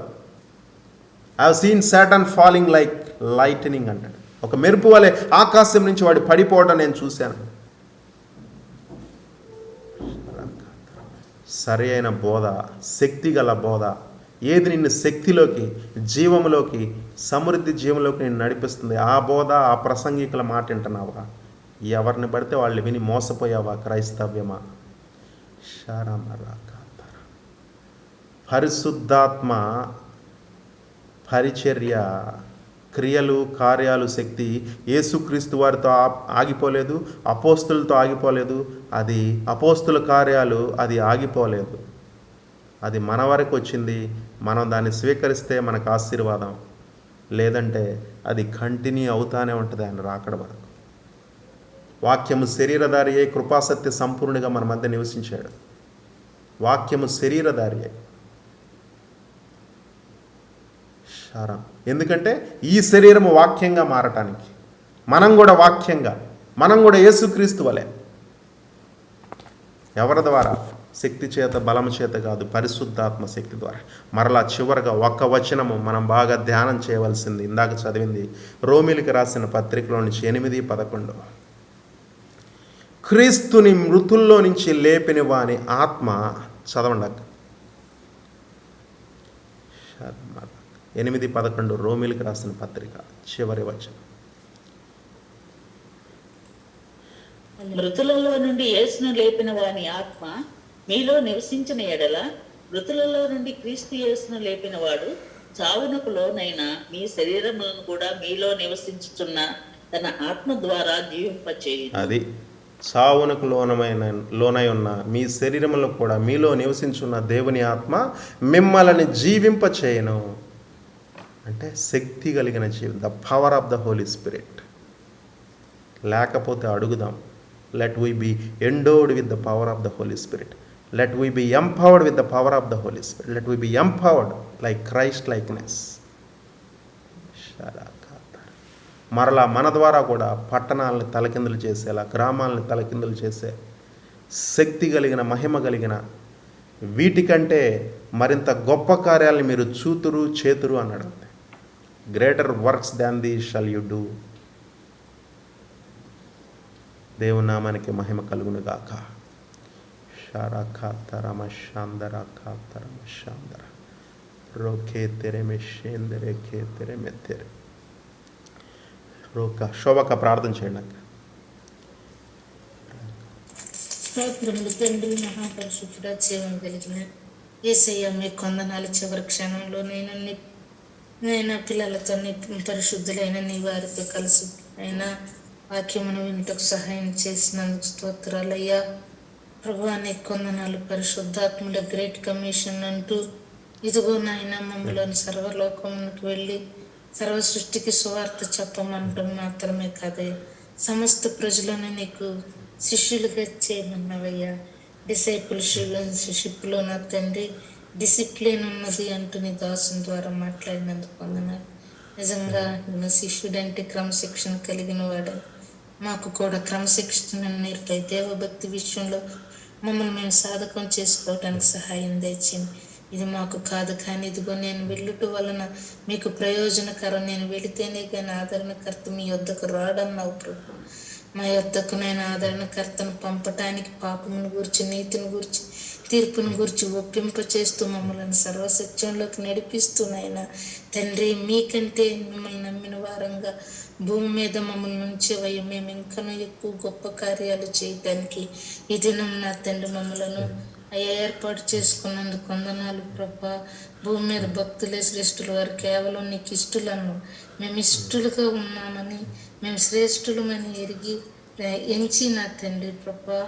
I have seen Satan falling like lightening అంటాడు. ఒక మెరుపు వలె ఆకాశం నుంచి వాడు పడిపోవడం నేను చూశాను. సరి అయిన బోధ, శక్తి గల బోధ, ఏది నిన్ను శక్తిలోకి, జీవంలోకి, సమృద్ధి జీవంలోకి నిన్ను నడిపిస్తుంది, ఆ బోధ, ఆ ప్రసంగికుల మాట వింటున్నావా? ఎవరిని పడితే వాళ్ళు విని మోసపోయావా? క్రైస్తవ్యమా? పరిశుద్ధాత్మ పరిచర్య, క్రియలు, కార్యాలు, శక్తి యేసుక్రీస్తు వారితో ఆగిపోలేదు, అపోస్తులతో ఆగిపోలేదు. అది అపోస్తుల కార్యాలు, అది ఆగిపోలేదు. అది మన వరకు వచ్చింది. మనం దాన్ని స్వీకరిస్తే మనకు ఆశీర్వాదం, లేదంటే అది కంటిన్యూ అవుతానే ఉంటుంది ఆయన రాకడ వరకు. వాక్యము శరీరధారి అయి కృపాసత్య సంపూర్ణిగా మన మధ్య నివసించాడు. వాక్యము శరీరధారి అయి. ఎందుకంటే ఈ శరీరము వాక్యంగా మారటానికి, మనం కూడా వాక్యంగా, మనం కూడా యేసుక్రీస్తు వలె. ఎవరి ద్వారా? శక్తి చేత, బలము చేత కాదు, పరిశుద్ధాత్మ శక్తి ద్వారా. మరలా చివరగా ఒక్క వచనము మనం బాగా ధ్యానం చేయవలసింది, ఇందాక చదివింది, రోమీలకు రాసిన పత్రికలో నుంచి 8:11. క్రీస్తుని మృతుల్లో నుంచి లేపిన వాని ఆత్మ, చదవండి 8:11 రోమీలకు రాసిన పత్రిక చివరి వచనం. మృతులలో నుండి యేసును లేపిన వాని ఆత్మ మీలో నివసించిన ఎడల, మృతులలో నుండి క్రీస్తు యేసును లేపిన వాడు చావునకు లోనైన మీ శరీరములను కూడా మీలో నివసించుచున్న తన ఆత్మ ద్వారా జీవింపచేయును. అది చావునకు లోనై ఉన్న మీ శరీరములో కూడా మీలో నివసించున్న దేవుని ఆత్మ మిమ్మల్ని జీవింపచేయను. అంటే శక్తి కలిగిన జీవితం, the power of the Holi Spirit. లేకపోతే అడుగుదాం, let we be endowed with the power of the Holi Spirit. Let we be empowered with the power of the Holi Spirit. Let we be empowered like Christ likeness. మరలా మన ద్వారా కూడా పట్టణాలను తలకిందులు చేసేలా, గ్రామాలను తలకిందులు చేసే శక్తి కలిగిన, మహిమ కలిగిన, వీటికంటే మరింత గొప్ప కార్యాలను మీరు చూతురు, చేతురు అన్నాడు. Greater works than the shall you do. దేవుని నామానికి మహిమ కలుగును గాక. షారాఖాతరమ శాందరాఖాతరమ శాందర రోకే తెరే మెషేందరే కే తెరే మెత్తెరే రోక. శోభక ప్రార్థన చేయండి అక్క. స్తోత్రములు తండ్రి, మహాపరిశుద్ధుడా, జీవం కలిగిన యేసయ్య, మీ కొందనాలు. చివరి క్షణంలో నేను పిల్లలతో, నీ పరిశుద్ధులైన నీ వారితో కలిసి అయినా వాక్యమును వింటకు సహాయం చేసినందుకు స్తోత్రాలయ్యా. ప్రభువా, నీ కొందనాలు. పరిశుద్ధాత్ముల గ్రేట్ కమిషన్ అంటూ, ఇదిగో నాయన మమ్మల్ని సర్వలోకమునకు వెళ్ళి సర్వ సృష్టికి సువార్త చెప్పమంటం మాత్రమే కాదే, సమస్త ప్రజలను నీకు శిష్యులుగా చేయమన్నవయ్యా. డిసైపుల్షిప్లో నా తండ్రి డిసిప్లిన్ ఉన్నది అంటూ నీ దాసుని ద్వారా మాట్లాడినందుకు వందనాలు. నిజంగా నా శిష్యుడంటే క్రమశిక్షణ కలిగిన వాడు. మాకు కూడా క్రమశిక్షణ నేర్పై దేవభక్తి విషయంలో మమ్మల్ని మేము సాధకం చేసుకోవడానికి సహాయం తెచ్చింది. ఇది మాకు కాదు, కానీ ఇదిగో నేను వెళ్ళుట వలన మీకు ప్రయోజనకరం. నేను వెళితేనే కానీ ఆదరణకర్త మీ యొద్దకు రాడన్నావు ప్రభు. మా యొద్దకు నేను ఆదరణకర్తను పంపటానికి పాపమును గురించి, నీతిని గురించి, తీర్పును గురించి ఒప్పింప చేస్తూ మమ్మల్ని సర్వసత్యంలోకి నడిపిస్తున్నాయినా తండ్రి, మీకంటే మిమ్మల్ని నమ్మిన వారంగా భూమి మీద మమ్మల్ని ఉంచేవయ్య. మేము ఇంకనూ ఎక్కువ గొప్ప కార్యాలు చేయటానికి ఈ దినం నా తండ్రి మమ్మలను అయ్యా ఏర్పాటు చేసుకున్నందుకు వందనాలు ప్రభా. భూమి మీద భక్తులే శ్రేష్ఠులు, వారు కేవలం నీకు ఇష్టలను మేము ఇష్టలుగా ఉన్నామని, మేము శ్రేష్ఠులమని ఎరిగి ఎంచి నా తండ్రి ప్రభా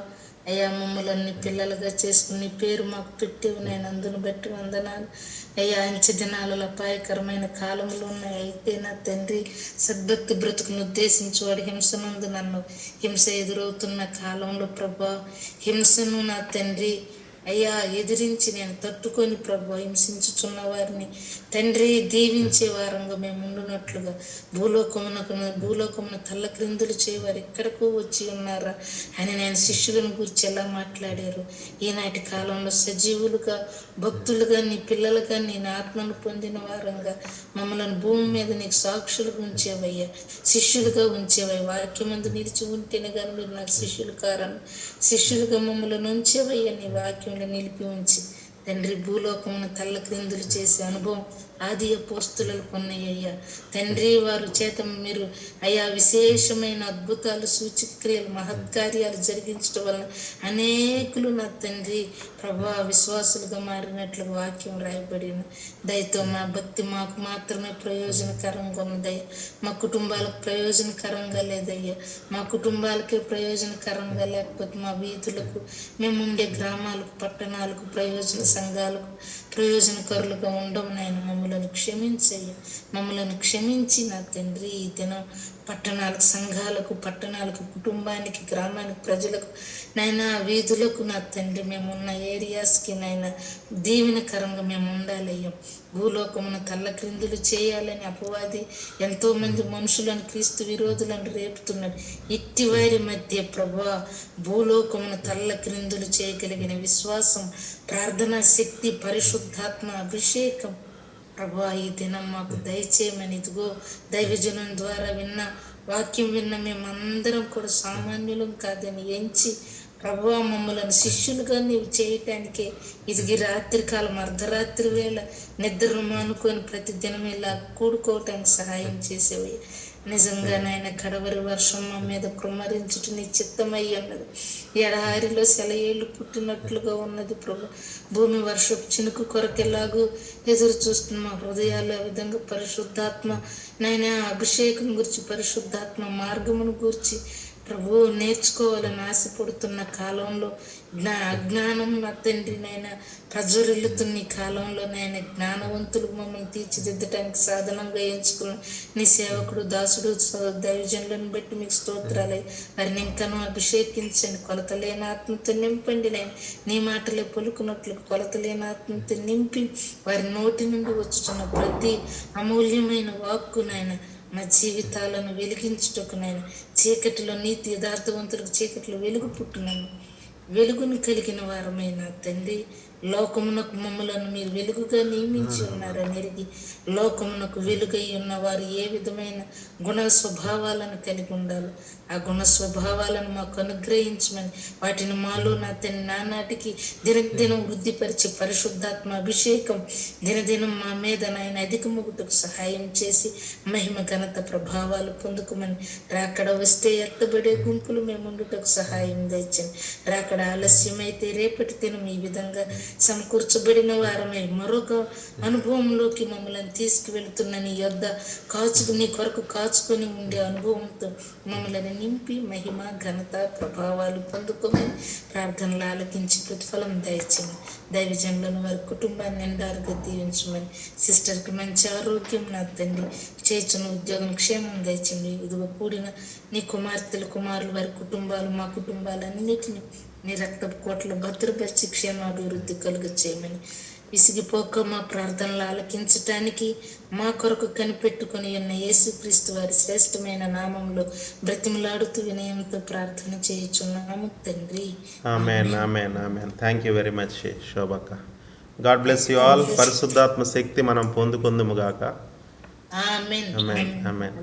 అయ్యా మమ్మల్ని పిల్లలుగా చేసుకుని పేరు మాకు పెట్టేవి. నేను అందును బట్టి వందనాలు అయ్యా. అంచె దినాలలో అపాయకరమైన కాలంలో ఉన్నాయి. అయితే నా తండ్రి సద్భక్తి బ్రతుకును ఉద్దేశించి వాడు హింసనందు నన్ను హింస ఎదురవుతున్న కాలంలో ప్రభా హింసను నా తండ్రి అయ్యా ఎదిరించి నేను తట్టుకొని ప్రభు హింసించుచున్న వారిని తండ్రి దీవించే వారంగా మేము ఉండునట్లుగా భూలోకమున తల్ల క్రిందులు చేయవారు ఎక్కడికో వచ్చి ఉన్నారా అని నేను శిష్యులను గురించి ఎలా మాట్లాడారు. ఈనాటి కాలంలో సజీవులుగా భక్తులుగా నీ పిల్లలుగా నేను ఆత్మను పొందిన వారంగా మమ్మల్ని భూమి మీద నీకు సాక్షులుగా ఉంచేవయ్యా, శిష్యులుగా ఉంచేవయ్య. వాక్యమందు నిలిచి ఉంటేనే కానీ మీరు నాకు శిష్యులు కారని శిష్యులుగా మమ్మల్ని ఉంచేవయ్యా. నీ వాక్యం నిలిపి ఉంచి తండ్రి భూలోకమును తల్ల క్రిందులు చేసే అనుభవం ఆది అపోస్తులకు ఉన్నాయ్యా తండ్రి. వారు చేత మీరు అయా విశేషమైన అద్భుతాలు సూచక్రియలు మహత్కార్యాలు జరిగించడం వలన అనేకులు నా తండ్రి ప్రభా విశ్వాసులుగా మారినట్లు వాక్యం రాయబడిన దయతో మా భక్తి మాకు మాత్రమే ప్రయోజనకరంగా ఉన్నదయ్యా. మా కుటుంబాలకు ప్రయోజనకరంగా లేదయ్యా. మా కుటుంబాలకే ప్రయోజనకరంగా లేకపోతే మా వీధులకు మేము ఉండే గ్రామాలకు పట్టణాలకు ప్రయోజన సంఘాలకు ప్రయోజనకరులుగా ఉండము నాయన. మమ్మల్ని క్షమించయ్య, మమ్మల్ని క్షమించి నా తండ్రి ఈ దినం పట్టణాలకు సంఘాలకు పట్టణాలకు కుటుంబానికి గ్రామానికి ప్రజలకు నైనా వీధులకు నా తండ్రి మేమున్న ఏరియాస్కి నైనా దీవెనకరంగా మేము ఉండాలి అయ్యాం. భూలోకమును తల్ల క్రిందులు చేయాలని అపవాది ఎంతో మంది మనుషులను క్రీస్తు విరోధులను రేపుతున్నాడు. ఇట్టి వారి మధ్య ప్రభా భూలోకమును తల్ల క్రిందులు చేయగలిగిన విశ్వాసం, ప్రార్థనా శక్తి, పరిశుద్ధాత్మ అభిషేకం ప్రభా ఈ దినం మాకు దయచేయమని ఇదిగో దైవజనం ద్వారా విన్న వాక్యం విన్న మేమందరం కూడా సామాన్యులం కాదని ఎంచి ప్రభా మమ్మల్ని శిష్యులుగా నీవు చేయటానికే ఇది రాత్రికాలం అర్ధరాత్రి వేళ నిద్ర మానుకొని ప్రతి దినం ఇలా కూడుకోవటానికి సహాయం చేసేవి. నిజంగా నాయన కడవరి వర్షం మా మీద కుమ్మరించుట నీ చిత్తమై ఉన్నది. ఎడారిలో సెలయేళ్ళు పుట్టినట్లుగా ఉన్నది ప్రభు. భూమి వర్షపు చినుకు కొరకెలాగూ ఎదురు చూస్తున్న మా హృదయాలు ఆ విధంగా పరిశుద్ధాత్మ నాయన అభిషేకం గురించి పరిశుద్ధాత్మ మార్గమును గురించి ప్రభు నేర్చుకోవాలని ఆశపడుతున్న కాలంలో అజ్ఞానం నా తండ్రి నైనా ప్రజ్వరిల్లుతున్న ఈ కాలంలో నైనా జ్ఞానవంతులు మమ్మల్ని తీర్చిదిద్దటానికి సాధనంగా ఎంచుకున్న నీ సేవకుడు దాసుడు దైవజనులను బట్టి మీకు స్తోత్రాలే. వారిని ఇంకనూ అభిషేకించండి, కొలతలేని ఆత్మతో నింపండి. నేను నీ మాటలే పలుకున్నట్లు కొలతలేని ఆత్మతో నింపి వారి నోటి నుండి వచ్చుతున్న ప్రతి అమూల్యమైన వాక్కు నాయన మా జీవితాలను వెలిగించుటకు నేను చీకటిలో నీతి యథార్థవంతులకు చీకటిలో వెలుగు పుట్టున్నాను. వెలుగును కలిగిన వారమైన తండ్రి లోకమునకు మమ్మలను మీరు వెలుగుగా నియమించి ఉన్నారని ఎరిగి లోకమునకు వెలుగై ఉన్నవారు ఏ విధమైన గుణ స్వభావాలను కలిగి ఉండాలో ఆ గుణ స్వభావాలను మాకు అనుగ్రహించమని వాటిని మాలో నా తండ్రి నానాటికి దినదినం వృద్ధిపరిచి పరిశుద్ధాత్మ అభిషేకం దినదినం మా మీద నాయన అధికముగుటకు సహాయం చేసి మహిమ ఘనత ప్రభావాలు పొందుకోమని రాకడ వస్తే ఎత్తబడే గుంపులు మేము ఉండుటకు సహాయం తెచ్చండి. రాకడ ఆలస్యమైతే రేపటి దినం ఈ విధంగా సమకూర్చబడిన వారమై మరొక అనుభవంలోకి మమ్మల్ని తీసుకువెళుతున్న నీ యొద్ద నీ కొరకు కాచుకొని ఉండే అనుభవంతో మమ్మల్ని నింపి మహిమ ఘనత ప్రభావాలు పొందుకోమని ప్రార్థనలు ఆలకించి ప్రతిఫలం దయచేయండి. దైవజనులను వారి కుటుంబాన్ని నిండారుగా దీవించమని సిస్టర్కి మంచి ఆరోగ్యం నా తండ్రి చేర్చిన ఉద్యోగం క్షేమం దయచేయండి. ఇదిగో కూడిన నీ కుమార్తెలు కుమారులు వారి కుటుంబాలు మా కుటుంబాలన్నిటిని నీ రక్తపు కోటలు భద్రపరిచి క్షేమాభివృద్ధి కలుగ చేయమని విసిగిపోక మా ప్రార్థనలు ఆలకించటానికి మా కొరకు కనిపెట్టుకుని ఉన్న యేసుక్రీస్తు వారి శ్రేష్టమైన నామంలో బ్రతిమలాడుతూ వినయంతో ప్రార్థన చేయుచున్నాము తండ్రి. ఆమేన్ ఆమేన్ ఆమేన్. థ్యాంక్ యూ వెరీ మచ్ శోభక్క. God bless you all. పరిశుద్ధాత్మ శక్తి మనం పొందుకుందుము గాక. ఆమేన్ ఆమేన్ ఆమేన్.